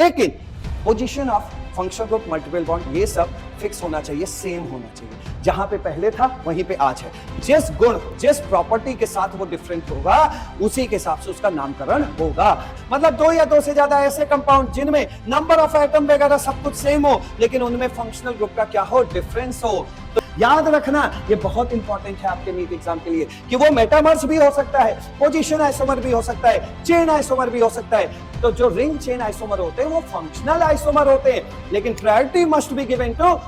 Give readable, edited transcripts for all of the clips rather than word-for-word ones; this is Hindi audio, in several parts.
लेकिन position of functional group, multiple bond, ये सब फिक्स होना चाहिए, सेम होना चाहिए। जहां पे पहले था वहीं पे आज है। जिस गुण, जिस प्रॉपर्टी के साथ वो डिफरेंट होगा उसी के हिसाब से उसका नामकरण होगा। मतलब दो या दो से ज्यादा ऐसे कंपाउंड जिनमें नंबर ऑफ एटम वगैरह सब कुछ सेम हो, लेकिन उनमें फंक्शनल ग्रुप का क्या हो, डिफरेंस हो। तो याद रखना, ये बहुत इंपॉर्टेंट है आपके नीट एग्जाम के लिए कि वो मेटामर्स भी हो सकता है, पोजीशन आइसोमर भी हो सकता है, चेन आइसोमर भी हो सकता है। तो जो रिंग चेन आइसोमर होते हैं वो फंक्शनल आइसोमर होते हैं, लेकिन priority must be given to.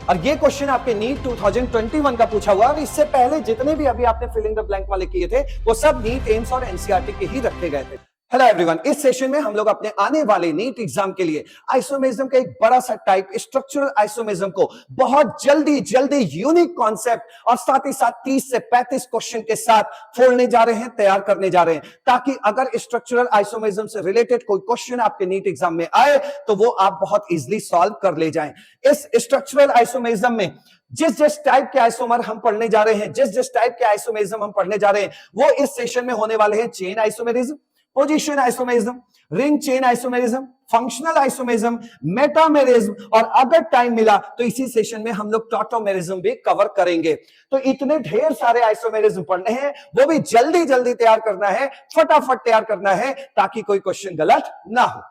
और ये क्वेश्चन आपके नीट 2021 का पूछा हुआ, और इससे पहले जितने भी अभी आपने फिलिंग द ब्लैंक वाले किए थे वो सब नीट, एम्स और एनसीईआरटी के ही रखे गए थे। हेलो एवरीवन, इस सेशन में हम लोग अपने आने वाले नीट एग्जाम के लिए आइसोमेरिज्म का एक बड़ा सा टाइप, स्ट्रक्चरल आइसोमेरिज्म को बहुत जल्दी यूनिक कॉन्सेप्ट और साथ ही साथ 30 से 35 क्वेश्चन के साथ फोड़ने जा रहे हैं, तैयार करने जा रहे हैं, ताकि अगर स्ट्रक्चरल आइसोमेरिज्म से रिलेटेड कोई क्वेश्चन आपके नीट एग्जाम में आए तो वो आप बहुत इजीली सॉल्व कर ले जाएं। इस स्ट्रक्चरल आइसोमेरिज्म में जिस टाइप के आइसोमर हम पढ़ने जा रहे हैं, जिस टाइप के आइसोमेरिज्म हम पढ़ने जा रहे हैं, वो इस सेशन में होने वाले हैं chain isomerism, position isomerism, ring chain isomerism, functional isomerism, metamerism, और अगर टाइम मिला तो इसी सेशन में हम लोग टॉटोमेरिज्म भी कवर करेंगे। तो इतने ढेर सारे आइसोमेरिज्म पढ़ने हैं, वो भी जल्दी तैयार करना है, फटाफट तैयार करना है, ताकि कोई क्वेश्चन गलत ना हो।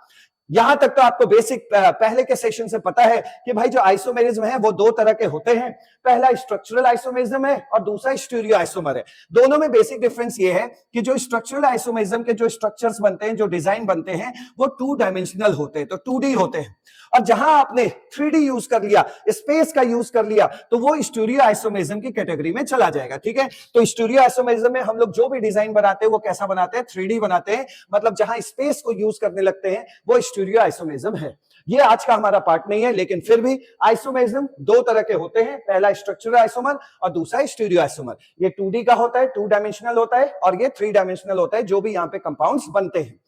यहां तक तो आपको बेसिक पहले के सेशन से पता है कि भाई जो आइसोमेरिज्म है वो दो तरह के होते हैं। पहला स्ट्रक्चरल आइसोमेरिज्म है और दूसरा स्टीरियो आइसोमर है। दोनों में बेसिक डिफरेंस ये है कि जो स्ट्रक्चरल आइसोमेरिज्म के जो स्ट्रक्चर्स बनते हैं, जो डिजाइन बनते हैं, वो 2 डायमेंशनल होते हैं, तो 2D होते हैं। और जहां आपने 3D यूज कर लिया, स्पेस का यूज कर लिया, तो वो स्टीरियो आइसोमेरिज्म की कैटेगरी में चला जाएगा। ठीक है, तो स्टीरियो आइसोमेरिज्म में हम लोग जो भी डिजाइन बनाते हैं वो कैसा बनाते हैं, 3D बनाते हैं। मतलब जहां स्पेस को यूज करने लगते हैं वो स्टीरियो आइसोमेरिज्म है। ये आज का हमारा पार्ट नहीं है, लेकिन फिर भी आइसोमेरिज्म दो तरह के होते हैं। पहला स्ट्रक्चरल आइसोमर और दूसरा स्टीरियो आइसोमर। ये 2D का होता है, 2 डायमेंशनल होता है, और ये 3 डायमेंशनल होता है, जो भी यहाँ पे कंपाउंड्स बनते हैं।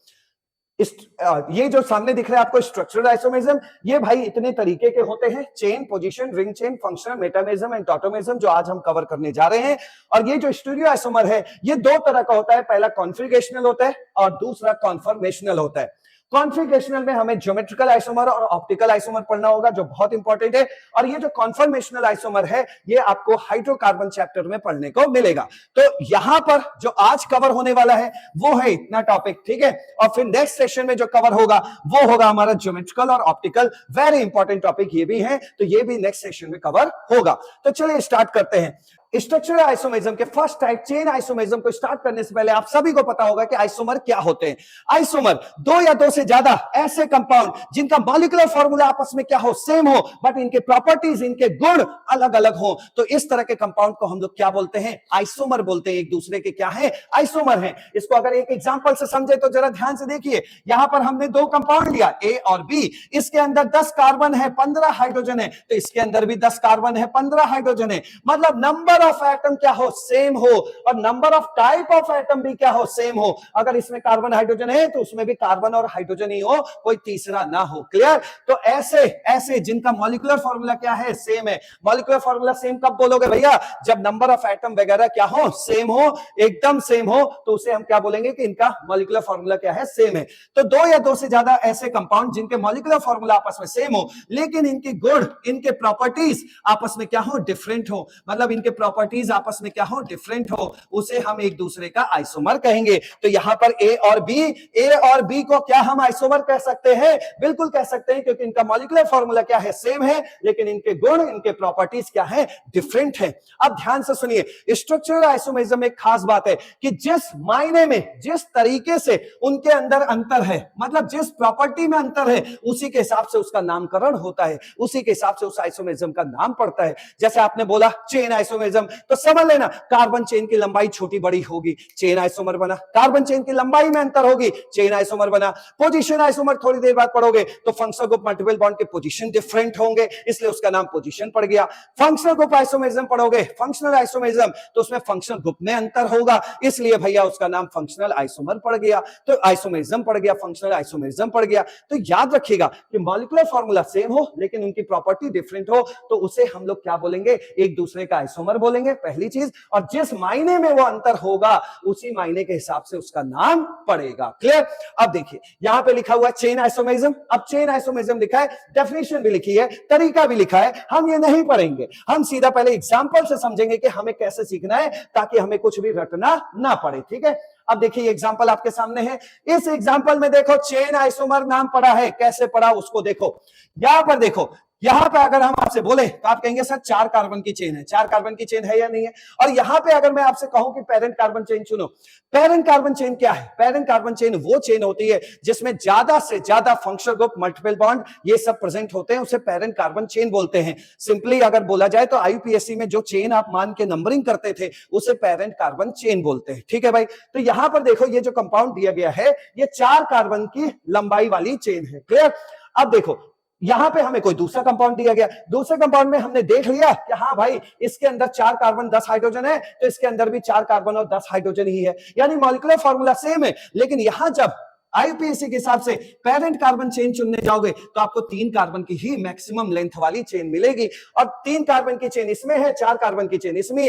ये जो सामने दिख रहा है आपको स्ट्रक्चरल आइसोमेरिज्म, ये भाई इतने तरीके के होते हैं, chain, position, ring chain, functional, metamerism and tautomerism, जो आज हम कवर करने जा रहे हैं। और ये जो स्टीरियो आइसोमर है ये दो तरह का होता है, पहला कॉन्फिगरेशनल होता है और दूसरा कॉन्फॉर्मेशनल होता है। कॉन्फिगरेशनल में हमें ज्योमेट्रिकल आइसोमर और ऑप्टिकल आइसोमर पढ़ना होगा, जो बहुत इंपॉर्टेंट है। और ये जो कॉन्फॉर्मेशनल आइसोमर है ये आपको हाइड्रोकार्बन चैप्टर में पढ़ने को मिलेगा। तो यहां पर जो आज कवर होने वाला है वो है इतना टॉपिक, ठीक है। और फिर नेक्स्ट सेशन में जो कवर होगा वो होगा हमारा ज्योमेट्रिकल और ऑप्टिकल, वेरी इंपॉर्टेंट टॉपिक ये भी है, तो ये भी नेक्स्ट सेशन में कवर होगा। तो चलिए स्टार्ट करते हैं। स्ट्रक्चरल आइसोमेरिज्म के फर्स्ट टाइप चेन आइसोमेरिज्म को स्टार्ट करने से पहले आप सभी को पता होगा कि आइसोमर क्या होते हैं। आइसोमर दो या दो से ज्यादा ऐसे कंपाउंड जिनका मॉलिक्यूलर फॉर्मूला आपस में क्या हो, सेम हो, बट इनके प्रॉपर्टीज, इनके गुण अलग अलग हो, तो इस तरह के कंपाउंड को हम लोग क्या बोलते हैं, आइसोमर बोलते हैं। एक दूसरे के क्या है, आइसोमर है। इसको अगर एक एग्जांपल से समझे तो जरा ध्यान से देखिए। यहां पर हमने दो कंपाउंड लिया ए और बी, इसके अंदर 10 कार्बन है, 15 हाइड्रोजन है, तो इसके अंदर भी 10 कार्बन है, 15 हाइड्रोजन है। मतलब नंबर ऑफ एटम क्या हो, सेम हो, और number of type of atom भी क्या हो, सेम हो। अगर इसमें कार्बन हाइड्रोजन है तो उसमें भी कार्बन और हाइड्रोजन ही हो, कोई तीसरा ना हो। क्लियर? तो ऐसे ऐसे जिनका मॉलिक्यूलर फॉर्मूला क्या है, सेम है। मॉलिक्यूलर फॉर्मूला सेम कब बोलोगे भैया, जब नंबर ऑफ एटम वगैरह क्या हो, सेम हो, एकदम सेम हो, तो उसे हम क्या बोलेंगे कि इनका मॉलिक्यूलर फॉर्मूला क्या है, सेम है। तो दो या दो से ज्यादा ऐसे कंपाउंड जिनके मॉलिक्यूलर फॉर्मूला आपस में सेम हो, लेकिन इनके गुण, इनके प्रॉपर्टीज आपस में क्या हो, डिफरेंट हो। मतलब इनके प्रॉपर्टीज आपस में क्या हो, डिफरेंट हो, उसे हम एक दूसरे का आइसोमर कहेंगे। तो यहां पर ए और बी को क्या हम आइसोमर कह सकते हैं, बिल्कुल कह सकते हैं, क्योंकि इनका मॉलिक्यूलर फॉर्मूला क्या है, सेम है, लेकिन इनके गुण, इनके प्रॉपर्टीज क्या है, डिफरेंट है। अब ध्यान से सुनिए, स्ट्रक्चरल आइसोमेरिज्म में खास बात है कि जिस मायने में, जिस तरीके से उनके अंदर अंतर है, मतलब जिस प्रॉपर्टी में अंतर है, उसी के हिसाब से उसका नामकरण होता है, उसी के हिसाब से उस आइसोमेरिज्म का नाम पड़ता है। जैसे आपने बोला चेन आइसोमेरिज्म, तो समझ लेना कार्बन चेन की लंबाई छोटी बड़ी होगी, चेन आइसोमर बना। कार्बन चेन की लंबाई में अंतर होगी, चेन आइसोमर बना। पोजीशन आइसोमर थोड़ी देर बाद पढ़ोगे तो फंक्शनल ग्रुप मल्टीपल बॉन्ड के पोजीशन डिफरेंट होंगे, इसलिए उसका नाम पोजीशन पड़ गया। फंक्शनल ग्रुप आइसोमेरिज्म पढ़ोगे, फंक्शनल आइसोमेरिज्म, तो उसमें फंक्शनल ग्रुप में अंतर होगा, इसलिए भैया उसका नाम फंक्शनल आइसोमर पड़ गया। तो आइसोमेरिज्म पड़ गया, फंक्शनल आइसोमेरिज्म पड़ गया। तो याद रखिएगा कि मॉलिक्यूलर फॉर्मूला सेम हो लेकिन उनकी प्रॉपर्टी डिफरेंट हो, तो उसे हम लोग क्या बोलेंगे, एक दूसरे का आइसोमर बोलेंगे। बोलेंगे पहली चीज, और जिस मायने में वो अंतर होगा उसी मायने के हिसाब से उसका नाम पड़ेगा। क्लियर? अब देखिए यहां पे लिखा हुआ है चेन आइसोमेरिज्म। अब चेन आइसोमेरिज्म लिखा है, डेफिनेशन भी लिखी है, तरीका भी लिखा है, हम ये नहीं पढ़ेंगे, हम सीधा पहले एग्जांपल से समझेंगे कि हमें कैसे सीखना है ताकि हमें कुछ भी रटना ना पड़े। ठीक है, अब देखिए एग्जांपल आपके सामने है, इस एग्जांपल में देखो चेन आइसोमर नाम पड़ा है, कैसे पड़ा उसको देखो। यहां पर देखो, यहां पे अगर हम आपसे बोले तो आप कहेंगे सर 4 कार्बन की चेन है, 4 कार्बन की चेन है या नहीं है। और यहां पे अगर मैं आपसे कहूं कि पेरेंट कार्बन चेन चुनो, पेरेंट कार्बन चेन क्या है? पेरेंट कार्बन चेन वो चेन होती है जिसमें ज्यादा से ज्यादा फंक्शनल ग्रुप, मल्टीपल बॉन्ड ये सब प्रेजेंट होते हैं, उसे पेरेंट कार्बन चेन बोलते हैं। सिंपली अगर बोला जाए तो आईयूपीएससी में जो चेन आप मान के नंबरिंग करते थे उसे पेरेंट कार्बन चेन बोलते हैं। ठीक है भाई, तो यहां पर देखो ये जो कंपाउंड दिया गया है ये 4 कार्बन की लंबाई वाली चेन है। क्लियर? अब देखो यहां पे हमें कोई दूसरा कंपाउंड दिया गया, दूसरे कंपाउंड में हमने देख लिया कि हाँ भाई इसके अंदर 4 कार्बन 10 हाइड्रोजन है, तो इसके अंदर भी 4 कार्बन और 10 हाइड्रोजन ही है, यानी मॉलिक्यूलर फार्मूला सेम है। लेकिन यहां जब आईयूपीएसी के हिसाब से पेरेंट कार्बन चेन चुनने जाओगे तो आपको 3 कार्बन की ही मैक्सिमम लेंथ वाली चेन मिलेगी, और 3 कार्बन की चेन इसमें है, 4 कार्बन की चेन इसमें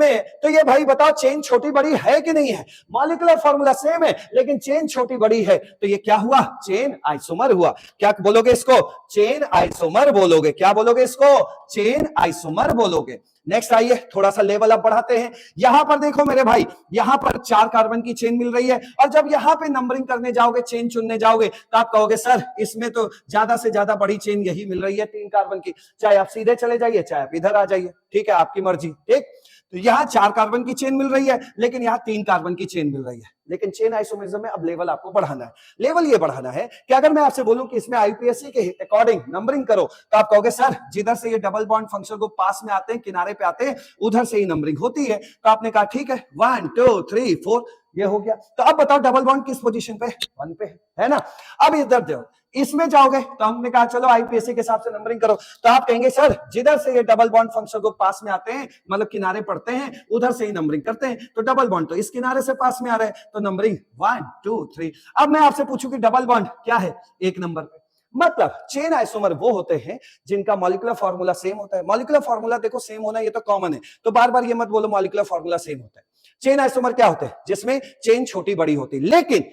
है, तो ये भाई बताओ चेन छोटी बड़ी है कि नहीं है? मॉलिक्यूलर फार्मूला सेम है लेकिन चेन छोटी बड़ी है, तो ये क्या हुआ? चेन आइसोमर हुआ। क्या बोलोगे इसको? चेन आइसोमर बोलोगे। क्या बोलोगे इसको? चेन आइसोमर बोलोगे। नेक्स्ट आइए थोड़ा सा लेवल अप बढ़ाते हैं। यहां पर देखो मेरे भाई, यहां पर 4 कार्बन की चेन मिल रही है, और जब यहां पे नंबरिंग करने जाओगे, चेन चुनने जाओगे, तो आप कहोगे सर इसमें तो ज्यादा से ज्यादा बड़ी चेन यही मिल रही है 3 कार्बन की, चाहे आप सीधे चले जाइए चाहे आप इधर आ जाइए, ठीक है, आपकी मर्जी। ठीक, तो यहां 4 कार्बन की चेन मिल रही है लेकिन यहां 3 कार्बन की चेन मिल रही है। लेकिन चेन आइसोमेरिज्म में अब लेवल आपको बढ़ाना है। लेवल ये बढ़ाना है कि अगर मैं आपसे बोलूं कि इसमें आईयूपीएससी के अकॉर्डिंग नंबरिंग करो, तो आप कहोगे सर जिधर से ये डबल बॉन्ड फंक्शन को पास में आते हैं, किनारे पे आते हैं, उधर से ही नंबरिंग होती है। तो आपने कहा ठीक है, 1 2 3 4 ये हो गया। तो अब बताओ डबल बॉन्ड किस पोजीशन पे? 1 पे है ना। अब इधर देखो, इसमें जाओगे तो हमने कहा चलो आईयूपीएससी के हिसाब से नंबरिंग करो, तो आप कहेंगे सर जिधर से ये डबल बॉन्ड फंक्शन को पास में आते हैं, मतलब किनारे पड़ते हैं, उधर से ही नंबरिंग करते हैं। तो डबल बॉन्ड तो इस किनारे से पास में आ रहा है, तो नंबरिंग 1 2 3। अब मैं आपसे पूछूं कि डबल बॉन्ड क्या है 1 नंबर पे? मतलब चेन आइसोमर वो होते हैं जिनका मॉलिक्यूलर फार्मूला सेम होता है। मॉलिक्यूलर फार्मूला देखो सेम होना ये तो कॉमन है, तो बार बार ये मत बोलो मॉलिक्यूलर फार्मूला सेम होता है। चेन आइसोमर क्या होते हैं? जिसमें चेन छोटी बड़ी होती है, लेकिन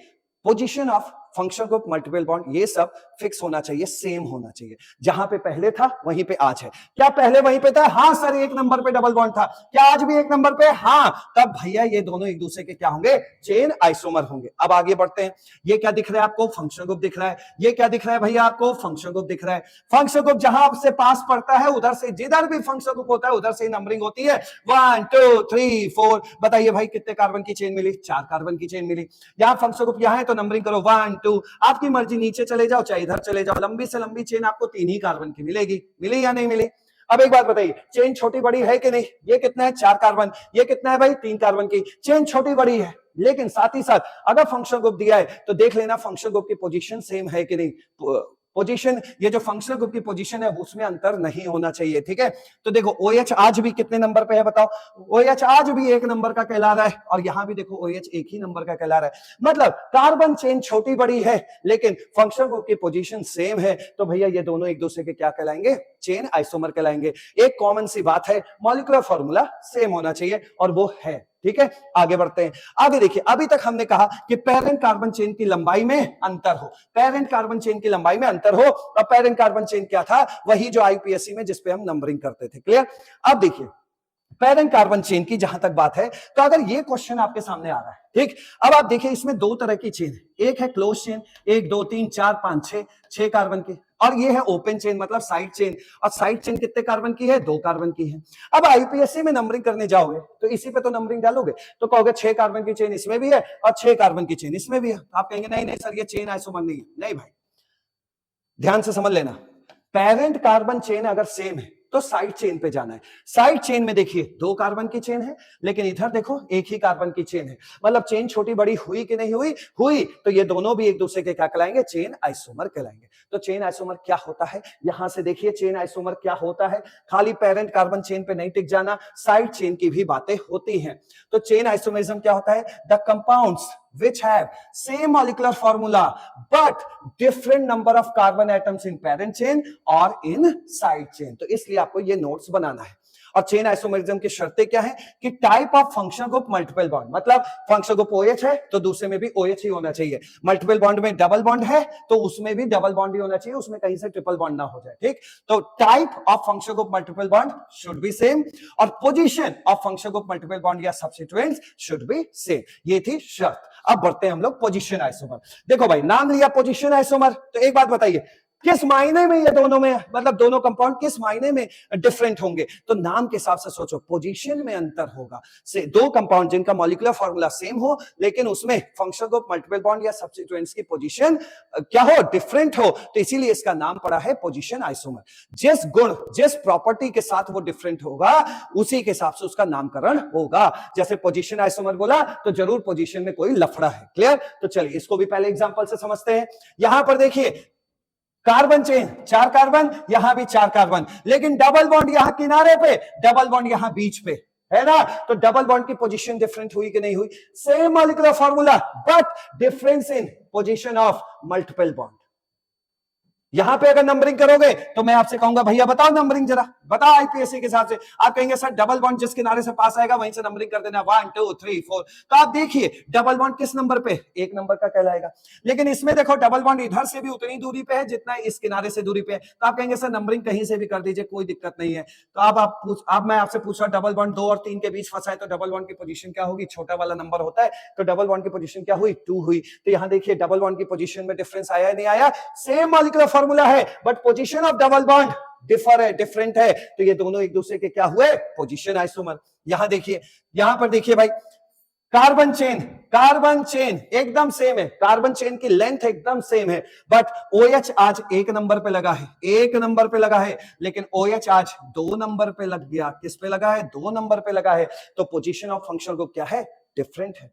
position of function group, multiple bond ये सब फिक्स होना चाहिए, सेम होना चाहिए। जहां पे पहले था वहीं पे आज है। क्या पहले वहीं पे था? हाँ सर 1 नंबर पे डबल बॉन्ड था। क्या आज भी 1 नंबर पे? हाँ। तब भैया ये दोनों एक दूसरे के क्या होंगे? चेन आइसोमर होंगे। अब आगे बढ़ते हैं। ये क्या दिख रहा है आपको? फंक्शन ग्रुप दिख रहा है। ये क्या दिख रहा है भैया आपको? फंक्शन ग्रुप दिख रहा है। फंक्शन ग्रुप जहां से पास पड़ता है उधर से, जिधर भी फंक्शन ग्रुप होता है उधर से नंबरिंग होती है 1 2 3 4। बताइए भाई कितने कार्बन की चेन मिली? 4 कार्बन की चेन मिली। यहां फंक्शन ग्रुप यहां है तो नंबरिंग करो 1 2। आपकी मर्जी, नीचे चले जाओ चाहे इधर चले जाओ, लंबी से लंबी चेन आपको 3 ही कार्बन की मिलेगी। मिली या नहीं मिली? अब एक बात बताइए, चेन छोटी बड़ी है कि नहीं? ये कितना है? 4 कार्बन। ये कितना है भाई? 3 कार्बन की चेन छोटी बड़ी है, लेकिन साथ ही साथ अगर फंक्शन ग्रुप दिया है तो देख लेना फंक्शन ग्रुप की पोजीशन सेम है कि नहीं। पोजीशन, ये जो फंक्शनल ग्रुप की पोजीशन है उसमें अंतर नहीं होना चाहिए। ठीक है, तो देखो OH आज भी कितने नंबर पे है बताओ? OH आज भी 1 नंबर का कहला रहा है, और यहां भी देखो OH 1 ही नंबर का कहला रहा है। मतलब कार्बन चेन छोटी बड़ी है लेकिन फंक्शनल ग्रुप की पोजीशन सेम है, तो भैया ये दोनों एक दूसरे के क्या कहलाएंगे? चेन आइसोमर कहलाएंगे। एक कॉमन सी बात है, मॉलिक्यूलर फॉर्मूला सेम होना चाहिए, और वो है। ठीक है, आगे बढ़ते हैं। आगे देखिए, अभी तक हमने कहा कि पेरेंट कार्बन चेन की लंबाई में अंतर हो, पेरेंट कार्बन चेन की लंबाई में अंतर हो, और पेरेंट कार्बन चेन क्या था? वही जो आईयूपीएससी में जिसपे हम नंबरिंग करते थे। क्लियर? अब देखिए पेरेंट कार्बन चेन की जहां तक बात है, तो अगर ये क्वेश्चन आपके सामने आ रहा है, ठीक, अब आप देखिए इसमें 2 तरह की चेन है। एक है क्लोज चेन, 1 2 3 4 5 6 कार्बन की, और ये है ओपन चेन मतलब साइड चेन। और साइड चेन कितने कार्बन की है? 2 कार्बन की है। अब आईयूपीएससी में नंबरिंग करने जाओगे तो इसी पे तो नंबरिंग डालोगे, तो कहोगे 6 कार्बन की चेन इसमें भी है और 6 कार्बन की चेन इसमें भी है। आप कहेंगे नहीं नहीं सर ये चेन आइसोमर नहीं है। नहीं भाई, ध्यान से समझ लेना, पेरेंट कार्बन चेन अगर सेम है तो साइड चेन पे जाना है। साइड चेन में देखिए 2 कार्बन की चेन है, लेकिन इधर देखो 1 ही कार्बन की चेन है। मतलब चेन छोटी बड़ी हुई कि नहीं हुई? हुई, तो ये दोनों भी एक दूसरे के क्या कहलाएंगे? चेन आइसोमर कहलाएंगे। तो चेन आइसोमर क्या होता है? यहां से देखिए चेन आइसोमर क्या होता है। खाली पेरेंट कार्बन चेन पे नहीं टिक जाना, साइड चेन की भी बातें होती हैं। तो चेन आइसोमरिज्म क्या होता है? The compounds which have same molecular formula but different number of carbon atoms in parent chain or in side chain। तो इसलिए आपको ये नोट्स बनाना है। और चेन आइसोमरिज्म की शर्तें क्या है कि type of function group multiple bond, मतलब फंक्शन ग्रुप OH है तो दूसरे में भी OH ही होना चाहिए, मल्टीपल बॉन्ड में डबल बॉन्ड है तो उसमें भी डबल बॉन्ड ही होना चाहिए, उसमें कहीं से ट्रिपल बॉन्ड ना हो जाए, ठीक। तो type of function group multiple bond should be same और position of function group multiple bond या सब्स्टिट्यूएंट्स शुड बी सेम, ये थी शर्त। अब बढ़ते हैं हम लोग पोजीशन आइसोमर। देखो भाई नाम लिया पोजीशन आइसोमर, तो एक बात बताइए किस मायने में ये दोनों में, मतलब दोनों कंपाउंड किस मायने में डिफरेंट होंगे, तो नाम के हिसाब से सोचो, पोजीशन में अंतर होगा। से दो कंपाउंड जिनका मॉलिक्यूलर फार्मूला सेम हो लेकिन उसमें फंक्शन ग्रुप मल्टीपल बॉन्ड या सब्स्टिट्यूएंट्स की पोजीशन क्या हो, डिफरेंट हो, तो इसीलिए इसका नाम पड़ा है पोजीशन आइसोमर। जिस गुण जिस प्रॉपर्टी के साथ वो डिफरेंट होगा उसी के हिसाब से उसका नामकरण होगा। जैसे पोजीशन आइसोमर बोला तो जरूर पोजीशन में कोई लफड़ा है, क्लियर। तो चलिए इसको भी पहले एग्जांपल से समझते हैं। यहां पर देखिए कार्बन चेन, 4 कार्बन, यहां भी 4 कार्बन, लेकिन डबल बॉन्ड यहां किनारे पे, डबल बॉन्ड यहां बीच पे है ना, तो डबल बॉन्ड की पोजीशन डिफरेंट हुई कि नहीं हुई, same molecular formula but difference in position of multiple bond. यहां पे अगर नंबरिंग करोगे तो मैं आपसे कहूंगा भैया बताओ नंबरिंग जरा, बताओ आईपीएससी के हिसाब से। आप कहेंगे सर डबल बॉन्ड जिस किनारे से पास आएगा वहीं से नंबरिंग कर देना 1 2 3 4, तो आप देखिए डबल बॉन्ड किस नंबर पे, 1 नंबर का कहलाएगा। लेकिन इसमें देखो डबल बॉन्ड इधर से भी उतनी दूरी पे है जितना इस किनारे से दूरी पे है, तो आप कहेंगे सर नंबरिंग कहीं से भी कर दीजिए कोई दिक्कत नहीं है। तो अब मैं आपसे पूछ रहा डबल बॉन्ड 2 और 3 के बीच फंसा है तो डबल बॉन्ड की पोजीशन क्या होगी, छोटा वाला नंबर होता है तो डबल बॉन्ड की पोजीशन क्या हुई, 2 हुई। तो यहां देखिए डबल बॉन्ड की पोजीशन में डिफरेंस आया नहीं आया, सेम मॉलिक्यूलर फार्मूला है but position of double bond differ है, डिफरेंट है, तो ये दोनों एक दूसरे के क्या हुए, पोजीशन आइसोमर। यहां देखिए, यहां पर देखिए भाई कार्बन चेन एकदम सेम है, कार्बन चेन की लेंथ एकदम सेम है बट OH आज 1 नंबर पे लगा है, 1 नंबर पे लगा है, लेकिन OH आज 2 नंबर पे लग गया। किस पे लगा है, 2 नंबर पे लगा है, तो पोजीशन ऑफ फंक्शन ग्रुप क्या है, डिफरेंट है।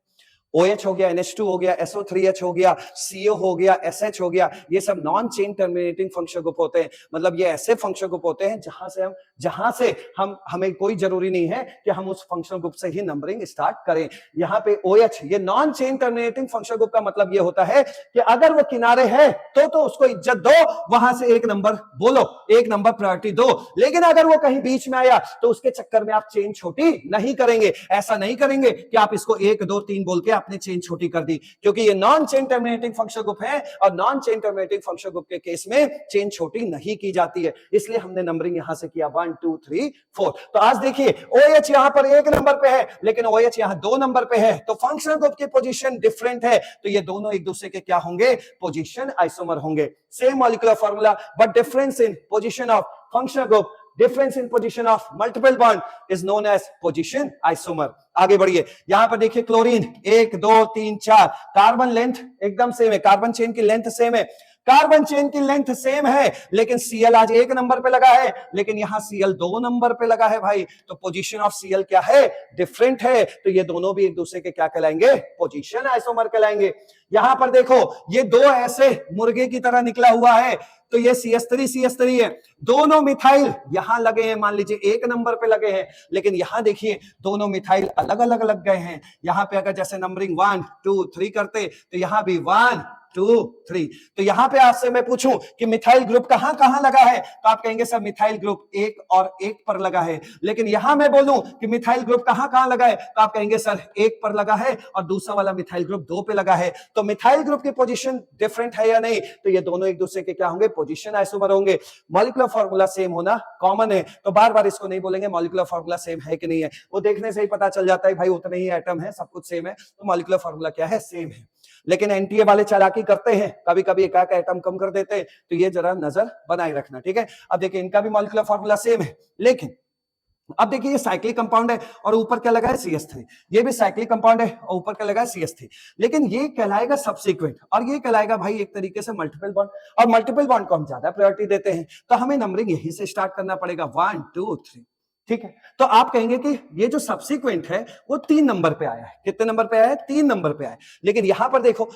OH हो गया, NH2 हो गया, SO3H हो गया, CO हो गया, SH हो गया, ये सब non chain terminating function group होते हैं। मतलब ये ऐसे फंक्शन ग्रुप होते हैं जहां से हमें कोई जरूरी नहीं है कि हम उस फंक्शन ग्रुप से ही नंबरिंग स्टार्ट करें। यहाँ पे OH ये non chain terminating function group का मतलब ये होता है कि अगर वो किनारे है तो उसको इज्जत दो, वहां से 1 नंबर बोलो, 1 नंबर प्रायोरिटी दो। लेकिन अगर वो कहीं बीच में आया तो उसके चक्कर में आप चेन छोटी नहीं करेंगे। ऐसा नहीं करेंगे कि आप इसको 1 2 3 बोल के आपने चेन छोटी कर दी, क्योंकि ये non chain terminating function group है और non chain terminating function group के केस में चेन छोटी नहीं की जाती है। इसलिए हमने नंबरिंग यहां से किया 1 2 3 4। तो आज देखिए OH यहां पर 1 नंबर पे है लेकिन OH यहां 2 नंबर पे है, तो फंक्शन ग्रुप की पोजीशन डिफरेंट है, तो ये दोनों एक दूसरे के क्या होंगे, पोजीशन आइसोमर होंगे। Same molecular formula but difference in position of function group, difference in position of multiple bond is known as position isomer। आगे बढ़िए, यहां पर देखिए क्लोरीन 1 2 3 4, कार्बन लेंथ एकदम सेम है, कार्बन चेन की लेंथ सेम है, कार्बन चेन की लेंथ सेम है, लेकिन Cl आज 1 नंबर पे लगा है, लेकिन यहां Cl 2 नंबर पे लगा है भाई, तो पोजीशन ऑफ Cl क्या है, डिफरेंट है, तो ये दोनों भी एक दूसरे के क्या कहलाएंगे, पोजीशन आइसोमर कहलाएंगे। यहां पर देखो ये दो ऐसे मुर्गे की तरह निकला हुआ है, तो ये CH3 है, दोनों मिथाइल यहां लगे हैं, मान लीजिए 1 नंबर पे लगे हैं, लेकिन यहां देखिए दोनों मिथाइल अलग अलग लग गए हैं। यहां पे अगर जैसे नंबरिंग 1 2 3 करते तो यहां भी 1 2 3, तो यहां पे आपसे मैं पूछूं कि मिथाइल ग्रुप कहां कहां लगा है, तो आप कहेंगे सर मिथाइल ग्रुप 1 और 1 पर लगा है। लेकिन यहां मैं बोलूं कि मिथाइल ग्रुप कहां कहां लगा है, तो आप कहेंगे सर 1 पर लगा है और दूसरा वाला मिथाइल ग्रुप 2 पे लगा है। तो मिथाइल ग्रुप की पोजीशन डिफरेंट है या नहीं, तो ये दोनों एक दूसरे के क्या होंगे, पोजीशन आइसोमर होंगे। मॉलिक्यूलर फार्मूला सेम होना कॉमन है, तो बार बार इसको नहीं बोलेंगे मॉलिक्यूलर फार्मूला सेम है कि नहीं है, वो देखने से ही पता चल जाता है भाई उतने ही एटम है, सब कुछ सेम है, तो मॉलिक्यूलर फार्मूला क्या है, सेम है। लेकिन एनटीए वाले चालाकी करते हैं, कभी कभी एक एटम कम कर देते हैं, तो ये जरा नजर बनाए रखना, ठीक है। अब देखिए इनका भी मॉलिक्यूलर फार्मूला सेम है, लेकिन अब देखिए ये साइक्लिक कंपाउंड है और ऊपर क्या लगा है, CH3, ये भी साइक्लिक कंपाउंड है और ऊपर क्या लगा है, CH3, लेकिन ये कहलाएगा सबसीक्वेंट और ये कहलाएगा भाई एक तरीके से मल्टीपल बॉन्ड, और मल्टीपल बॉन्ड को हम ज्यादा प्रायोरिटी देते हैं, तो हमें नंबरिंग यहीं से स्टार्ट करना पड़ेगा 1 2 3, ठीक है। तो आप कहेंगे कि ये जो सबसीक्वेंट है वो 3 नंबर पे आया है, कितने नंबर पे आया है, 3 नंबर पे आया है। लेकिन यहां पर देखो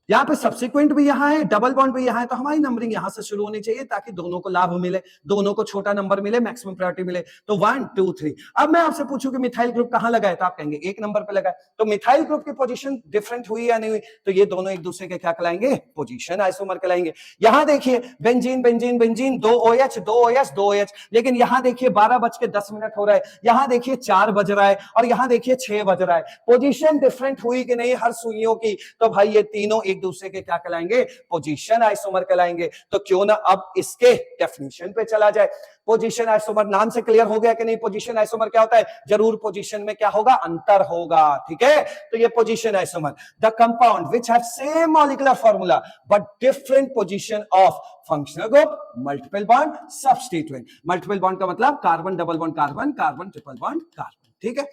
यहाँ पे सब्सिक्वेंट भी यहाँ है, डबल बॉन्ड भी यहाँ है, तो हमारी नंबरिंग यहाँ से शुरू होनी चाहिए ताकि दोनों को लाभ मिले, दोनों को छोटा नंबर मिले, मैक्सिमम प्रायोरिटी मिले। तो 1 2 3। अब मैं आपसे पूछूं कि मिथाइल ग्रुप कहाँ लगा है, तो आप कहेंगे एक नंबर पे लगा है। तो मिथाइल ग्रुप की पोजीशन डिफरेंट हुई या नहीं हुई, तो ये दोनों एक दूसरे के क्या कहलाएंगे, पोजीशन आइसोमर कहलाएंगे। यहां देखिए benzene benzene benzene 2 OH 2 OH 2 OH, लेकिन यहां देखिए 12:10 हो रहा है, यहां देखिए 4 बज रहा है और यहां देखिए 6 बज रहा है। पोजीशन डिफरेंट हुई कि नहीं हर सुइयों की, तो भाई ये तीनों एक दूसरे के क्या कहलाएंगे, पोजीशन आइसोमर कहलाएंगे। तो क्यों ना अब इसके डेफिनेशन पे चला जाए। पोजीशन आइसोमर नाम से क्लियर हो गया कि नहीं, पोजीशन आइसोमर क्या होता है, जरूर पोजीशन में क्या होगा, अंतर होगा, ठीक है। तो ये position isomer, the compound which have same molecular formula but different position of functional group, multiple bond, substituent. Multiple bond का मतलब carbon double bond carbon, carbon triple bond carbon, ठीक है।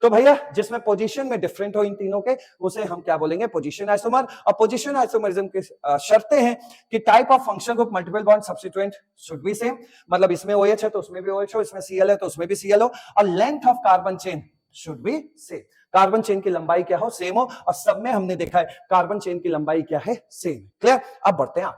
तो भैया जिसमें पोजीशन में डिफरेंट हो इन तीनों के, उसे हम क्या बोलेंगे, पोजीशन आइसोमर। और पोजीशन आइसोमरिज्म की शर्तें हैं कि type of function group multiple bond substituent should be same, मतलब इसमें OH है तो उसमें भी OH हो, इसमें Cl है तो उसमें भी Cl हो, और length of carbon chain should be same, carbon chain की लंबाई क्या हो, सेम हो। और सब में हमने देखा है कार्बन चेन की लंबाई क्या है, सेम। क्लियर। अब बढ़ते हैं,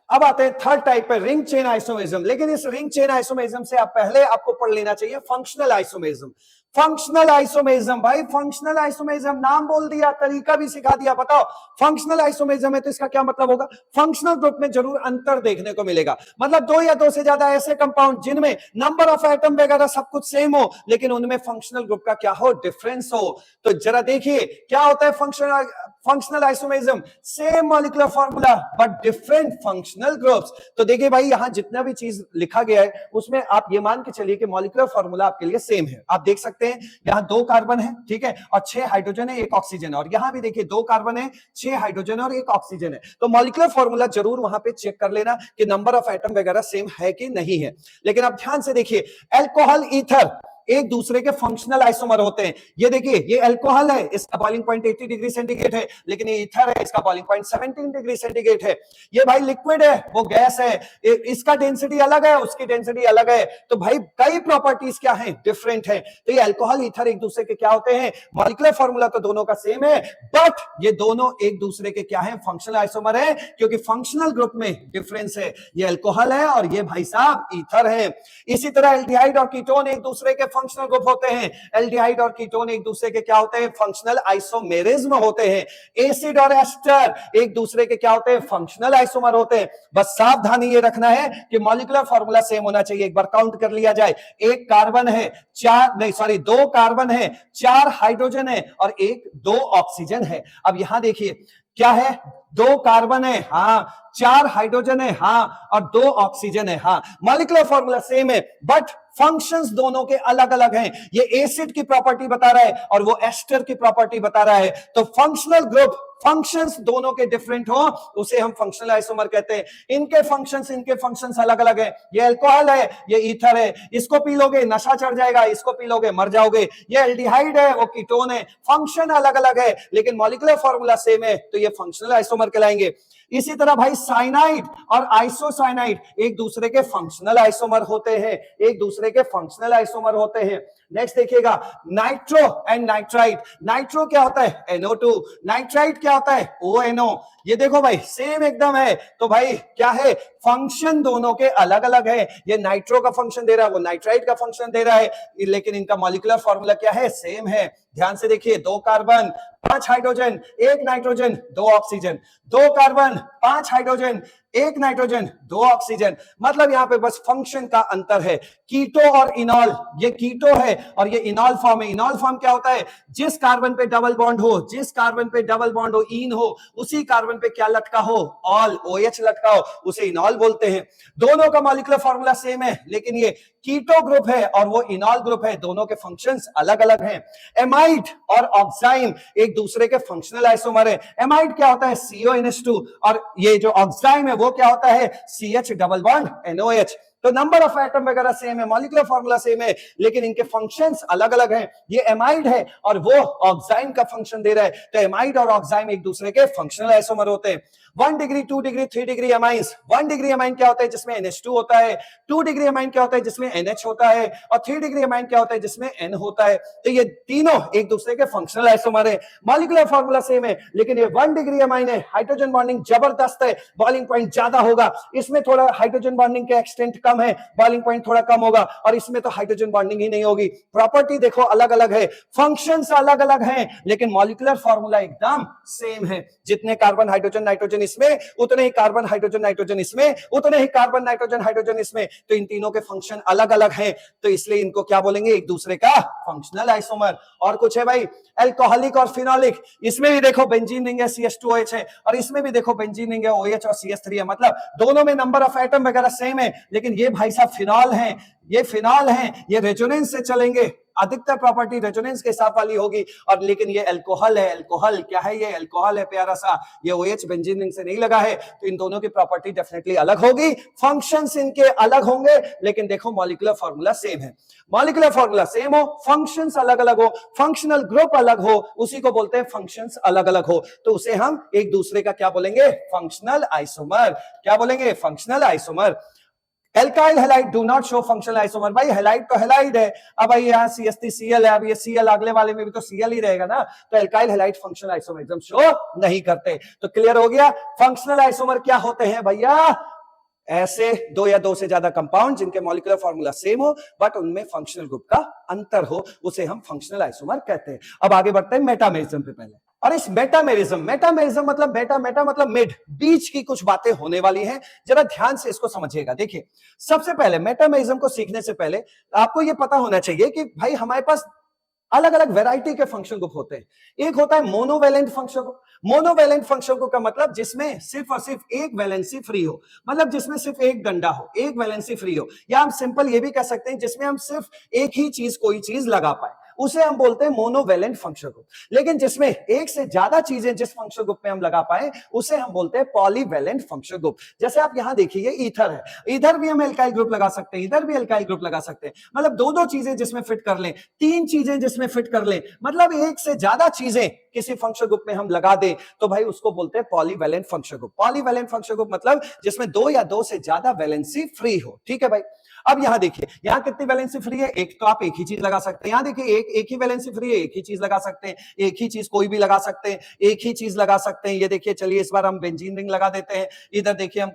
अब आते हैं थर्ड टाइप पे, रिंग चेन आइसोमेरिज्म। लेकिन इस रिंग चेन आइसोमेरिज्म से आप पहले आपको पढ़ लेना चाहिए फंक्शनल आइसोमेरिज्म। फंक्शनल आइसोमेरिज्म, भाई फंक्शनल आइसोमेरिज्म नाम बोल दिया, तरीका भी सिखा दिया। बताओ फंक्शनल आइसोमेरिज्म है तो इसका क्या मतलब होगा, फंक्शनल ग्रुप में जरूर अंतर देखने को मिलेगा, मतलब दो या दो से ज्यादा ऐसे कंपाउंड जिनमें नंबर ऑफ एटम वगैरह सब कुछ सेम हो, लेकिन उनमें फंक्शनल ग्रुप का क्या हो, डिफरेंस हो। तो जरा देखिए क्या होता है functional isomerism, same molecular formula but different functional groups. तो देखिए भाई यहां जितना भी चीज लिखा गया है उसमें आप ये मान के चलिए कि मॉलिक्यूलर फार्मूला आपके लिए सेम है। आप देख सकते हैं यहां 2 कार्बन है, ठीक है, और 6 हाइड्रोजन है, 1 ऑक्सीजन है, और यहां भी देखिए 2 कार्बन है, 6 हाइड्रोजन है और 1 ऑक्सीजन है। तो मॉलिक्यूलर फार्मूला जरूर वहां पे चेक कर लेना कि नंबर ऑफ एटम वगैरह सेम है कि नहीं है। लेकिन आप ध्यान से देखिए अल्कोहल ईथर एक दूसरे के फंक्शनल आइसोमर होते हैं। ये देखिए ये अल्कोहल है, इसका बॉइलिंग पॉइंट 80 डिग्री सेंटीग्रेड है, लेकिन ये ईथर है, इसका बॉइलिंग पॉइंट 17 डिग्री सेंटीग्रेड है। ये भाई लिक्विड है, वो गैस है, इसका डेंसिटी अलग है, उसकी डेंसिटी अलग है। तो भाई कई प्रॉपर्टीज क्या है, डिफरेंट है। तो ये अल्कोहल ईथर एक दूसरे के क्या होते हैं, मॉलिक्यूलर फार्मूला तो दोनों का सेम है, बट ये दोनों एक दूसरे के क्या है, फंक्शनल आइसोमर है, क्योंकि फंक्शनल ग्रुप में डिफरेंस है। ये अल्कोहल है और ये भाई साहब ईथर है। इसी तरह एल्डिहाइड और कीटोन एक दूसरे के फंक्शनल ग्रुप होते हैं। एल्डिहाइड और कीटोन एक दूसरे के क्या होते हैं, फंक्शनल आइसोमेरिज्म होते हैं। एसिड और एस्टर एक दूसरे के क्या होते हैं, फंक्शनल आइसोमर होते हैं। बस सावधानी ये रखना है कि मॉलिक्यूलर फार्मूला सेम होना चाहिए। एक बार काउंट कर लिया जाए, 1 कार्बन है, 2 कार्बन है, 4 हाइड्रोजन है और 2 ऑक्सीजन है। अब यहां देखिए क्या है, 2 कार्बन है, हाँ, 4 हाइड्रोजन है, हाँ, और 2 ऑक्सीजन है, हाँ। मॉलिक्यूलर फार्मूला सेम है बट फंक्शंस दोनों के अलग अलग हैं। ये एसिड की प्रॉपर्टी बता रहा है और वो एस्टर की प्रॉपर्टी बता रहा है। तो फंक्शनल ग्रुप फंक्शंस दोनों के डिफरेंट हो उसे हम फंक्शनल आइसोमर कहते हैं। इनके फंक्शंस अलग अलग है। ये अल्कोहल है, ये ईथर है, इसको पी लोगे नशा चढ़ जाएगा, इसको पी लोगे मर जाओगे। ये एल्डिहाइड है, वो कीटोन है, फंक्शन अलग अलग है लेकिन मॉलिक्यूलर फार्मूला सेम है, तो ये फंक्शनल आइसोमर कहलाएंगे। इसी तरह भाई साइनाइड और आइसोसाइनाइड एक दूसरे के फंक्शनल आइसोमर होते हैं, एक दूसरे के फंक्शनल आइसोमर होते हैं। नेक्स्ट देखिएगा नाइट्रो एंड नाइट्राइट। नाइट्रो क्या होता है, NO2, नाइट्राइट क्या होता है, ONO। ये देखो भाई सेम एकदम है। तो भाई क्या है, फंक्शन दोनों के अलग अलग है। ये नाइट्रो का फंक्शन दे रहा है, वो नाइट्राइट का फंक्शन दे रहा है, लेकिन इनका मॉलिक्यूलर फार्मूला क्या है, सेम है। ध्यान से देखिए 2 carbon 5 hydrogen 1 nitrogen 2 oxygen, 2 carbon 5 hydrogen 1 nitrogen 2 oxygen. मतलब यहां पे बस फंक्शन का अंतर है। कीटो और इनॉल, ये कीटो है और ये इनॉल फॉर्म है। इनॉल फॉर्म क्या होता है, जिस कार्बन पे डबल बॉन्ड हो, जिस कार्बन पे डबल बॉन्ड हो, ईन हो, उसी कार्बन पे क्या लटका हो, ऑल, OH लटका हो, उसे इनॉल बोलते हैं। दोनों का मॉलिक्यूलर फार्मूला सेम है लेकिन ये कीटो ग्रुप है और वो इनॉल ग्रुप है, दोनों के फंक्शंस अलग अलग हैं। एमाइड और ऑक्साइम एक दूसरे के फंक्शनल आइसोमर है। एमाइड क्या होता है, CONH2, और ये जो ऑक्साइम है वो क्या होता है, CH डबल बॉन्ड NOH। तो नंबर ऑफ एटम वगैरह सेम है, मॉलिक्यूलर फॉर्मूला सेम है, लेकिन इनके फंक्शंस अलग अलग हैं। ये एमाइड है और वो ऑक्साइम का फंक्शन दे रहा है, तो एमाइड और ऑक्साइम एक दूसरे के फंक्शनल आइसोमर होते हैं। 1 degree 2 degree 3 degree amines. 1 degree amine क्या होता है? जिसमें NH2 होता है। 2 डिग्री एमाइन क्या होता है? जिसमें NH होता है। और 3 डिग्री एमाइन क्या होता है? जिसमें N होता है। तो ये तीनों एक दूसरे के फंक्शनल आइसोमर है, मॉलिक्यूलर फॉर्मूला सेम है, लेकिन ये 1 डिग्री एमाइन है, हाइड्रोजन बॉन्डिंग जबरदस्त है, बॉइलिंग पॉइंट ज्यादा होगा। इसमें थोड़ा हाइड्रोजन बॉन्डिंग के एक्सटेंट कम है, बॉइलिंग पॉइंट थोड़ा कम होगा, और इसमें तो हाइड्रोजन बॉन्डिंग ही नहीं होगी। प्रॉपर्टी देखो अलग अलग है, फंक्शंस अलग अलग हैं, लेकिन मॉलिक्यूलर फॉर्मूला एकदम सेम है। जितने कार्बन हाइड्रोजन नाइट्रोजन इसमें, उतने ही कार्बन हाइड्रोजन नाइट्रोजन इसमें, उतने ही कार्बन नाइट्रोजन हाइड्रोजन इसमें। तो इन तीनों के फंक्शन अलग अलग हैं, तो इसलिए इनको क्या बोलेंगे? एक दूसरे का फंक्शनल आइसोमर। और कुछ है भाई, अल्कोहलिक और फिनोलिक। इसमें भी देखो बेंजीन रिंग है, CH2OH है, और इसमें भी देखो बेंजीन रिंग है, OH और CH3 है। मतलब दोनों में नंबर ऑफ एटम वगैरह सेम है, लेकिन ये भाई साहब फिनॉल है, ये फिनॉल है, ये रेजोनेंस से चलेंगे, अधिकतर प्रॉपर्टी रेजोनेंस के हिसाब वाली होगी। और लेकिन ये अल्कोहल है, अल्कोहल क्या है? ये अल्कोहल है प्यारा सा, ये OH बेंजीन रिंग से नहीं लगा है, तो इन दोनों की प्रॉपर्टी डेफिनेटली अलग होगी, फंक्शंस इनके अलग होंगे, लेकिन देखो मॉलिक्यूलर फॉर्मूला सेम है। मॉलिक्यूलर फॉर्मूला सेम हो, फंक्शंस अलग अलग हो, फंक्शनल ग्रुप अलग हो, उसी को बोलते हैं फंक्शंस अलग अलग हो, तो उसे हम एक दूसरे का क्या बोलेंगे? Functional isomer. क्या बोलेंगे? Functional isomer. Alkyl halide do not show functional isomer. भाई हैलाइड तो हैलाइड है, अब भाई यहाँ CH3Cl है, अब ये Cl अगले वाले में भी तो Cl ही रहेगा ना, तो एल्काइल हैलाइड फंक्शनल आइसोमर एकदम शो नहीं करते। तो क्लियर हो गया, फंक्शनल आइसोमर क्या होते हैं भैया? ऐसे दो या दो से ज्यादा कंपाउंड जिनके मॉलिक्यूलर फॉर्मूला सेम हो बट उनमें फंक्शनल ग्रुप का अंतर हो, उसे हम फंक्शनल आइसोमर कहते हैं। अब आगे बढ़ते हैं मेटामेरिज्म पे पहले। और इस मेटामेरिज्म मतलब मेटा मतलब मिड, बीच की कुछ बातें होने वाली हैं, जरा ध्यान से इसको समझिएगा। देखिए, सबसे पहले मेटामेरिज्म को सीखने से पहले आपको यह पता होना चाहिए कि भाई हमारे पास अलग अलग वैरायटी के फंक्शन ग्रुप होते हैं। एक होता है monovalent function group. Monovalent function group का मतलब जिसमें सिर्फ और सिर्फ एक वैलेंसी फ्री हो, मतलब जिसमें सिर्फ एक डंडा हो, एक वैलेंसी फ्री हो, या हम सिंपल ये भी कह सकते हैं जिसमें हम सिर्फ एक ही चीज कोई चीज लगा पाए, उसे हम बोलते हैं मोनोवैलेंट फंक्शन ग्रुप। लेकिन जिसमें एक से ज्यादा चीजें जिस फंक्शन ग्रुप में हम लगा पाए उसे हम बोलते हैं पॉलीवैलेंट फंक्शन ग्रुप। जैसे आप यहां देखिए, ईथर है, इधर भी हम एल्काइल ग्रुप लगा सकते हैं, इधर भी एल्काइल ग्रुप लगा सकते हैं, मतलब दो दो चीजें जिसमें फिट कर लें, तीन चीजें जिसमें फिट कर लें, मतलब एक से ज्यादा चीजें किसी फंक्शन ग्रुप में हम लगा दें तो भाई उसको बोलते हैं polyvalent function group. Polyvalent function group मतलब जिसमें दो या दो से ज्यादा वैलेंसी फ्री हो। ठीक है भाई। अब यहां देखिए, यहां कितनी वैलेंसी फ्री है? एक, तो आप एक ही चीज लगा सकते हैं। यहां देखिए, एक ही वैलेंसी फ्री है, एक ही चीज लगा सकते हैं, एक ही चीज कोई भी लगा सकते हैं, एक ही चीज लगा सकते हैं। ये देखिए, चलिए इस बार हम बेंजीन रिंग लगा देते हैं, इधर देखिए हम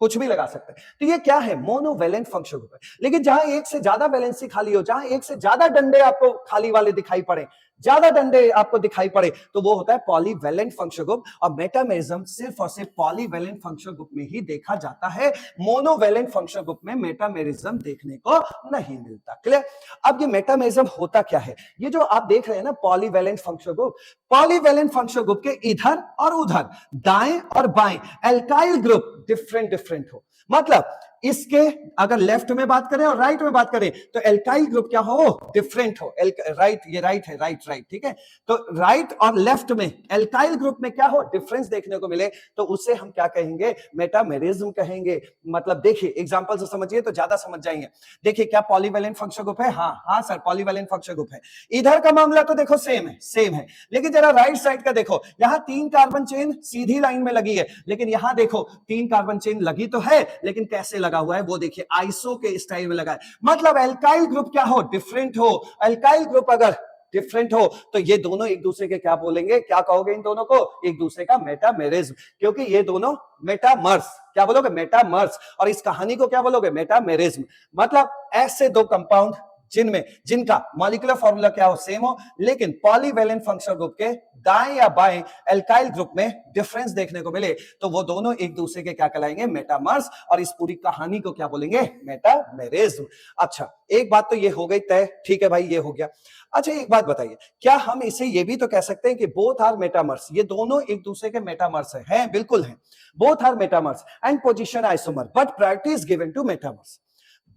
कुछ भी लगा सकते हैं। तो ये क्या है? मोनोवैलेंट फंक्शन ग्रुप है। लेकिन जहां एक से ज्यादा वैलेंसी खाली हो, जहां एक से ज्यादा डंडे आपको खाली वाले दिखाई पड़े, ज्यादा डंडे आपको दिखाई पड़े, तो वो होता है पॉलीवैलेंट फंक्शन ग्रुप। और मेटामेरिज्म सिर्फ और सिर्फ पॉलीवैलेंट फंक्शन ग्रुप में ही देखा जाता है, मोनोवैलेंट फंक्शन ग्रुप में मेटामेरिज्म देखने को नहीं मिलता। क्लियर? अब ये मेटामेरिज्म होता क्या है? ये जो आप देख रहे हैं ना polyvalent function group, polyvalent function group के इधर और उधर, दाएं और बाएं एल्काइल ग्रुप डिफरेंट डिफरेंट हो। मतलब इसके अगर लेफ्ट में बात करें और राइट में बात करें तो एल्काइल ग्रुप क्या हो? डिफरेंट हो। राइट, ये राइट है, राइट राइट, ठीक है। तो राइट और लेफ्ट में एल्काइल ग्रुप में क्या हो? डिफरेंस देखने को मिले, तो उसे हम क्या कहेंगे? मेटामेरिज्म कहेंगे। मतलब देखिए, एग्जांपल से समझिए तो ज्यादा समझ जाएंगे। देखिए, क्या पॉलीवैलेंट फंक्शन ग्रुप है? हाँ हाँ सर, पॉलीवैलेंट फंक्शन ग्रुप है। इधर का मामला तो देखो सेम है, लेकिन जरा राइट साइड का देखो, यहां 3 कार्बन चेन सीधी लाइन में लगी है, लेकिन यहां देखो 3 कार्बन चेन लगी तो है, लेकिन कैसे लगा हुआ है वो देखिए, आइसो के स्टाइल में लगा है। मतलब एल्काइल ग्रुप क्या हो? डिफरेंट हो। एल्काइल ग्रुप अगर डिफरेंट हो तो ये दोनों एक दूसरे के क्या बोलेंगे? क्या कहोगे इन दोनों को? एक दूसरे का मेटामेरिज्म, क्योंकि ये दोनों मेटामर्स। क्या बोलोगे? मेटामर्स। और इस कहानी को क्या बोलोगे? मेटामेरिज्म। मतलब ऐसे दो कंपाउंड जिनका मॉलिक्यूलर फॉर्मूला क्या हो? सेम हो, लेकिन पॉलीवैलेंट फंक्शन ग्रुप के दाएं या बाएं एल्काइल ग्रुप में डिफरेंस देखने को मिले, तो वो दोनों एक दूसरे के क्या कहलाएंगे? मेटामर्स। और इस पूरी कहानी को क्या बोलेंगे? मेटामेरिज्म। अच्छा, एक बात तो ये हो गई तय, ठीक है भाई, ये हो गया। अच्छा, एक बात बताइए, क्या हम इसे ये भी तो कह सकते हैं कि बोथ आर मेटामर्स? ये दोनों एक दूसरे के मेटामर्स हैं? बिल्कुल हैं, both are metamers and position isomer, but priority is given to metamers.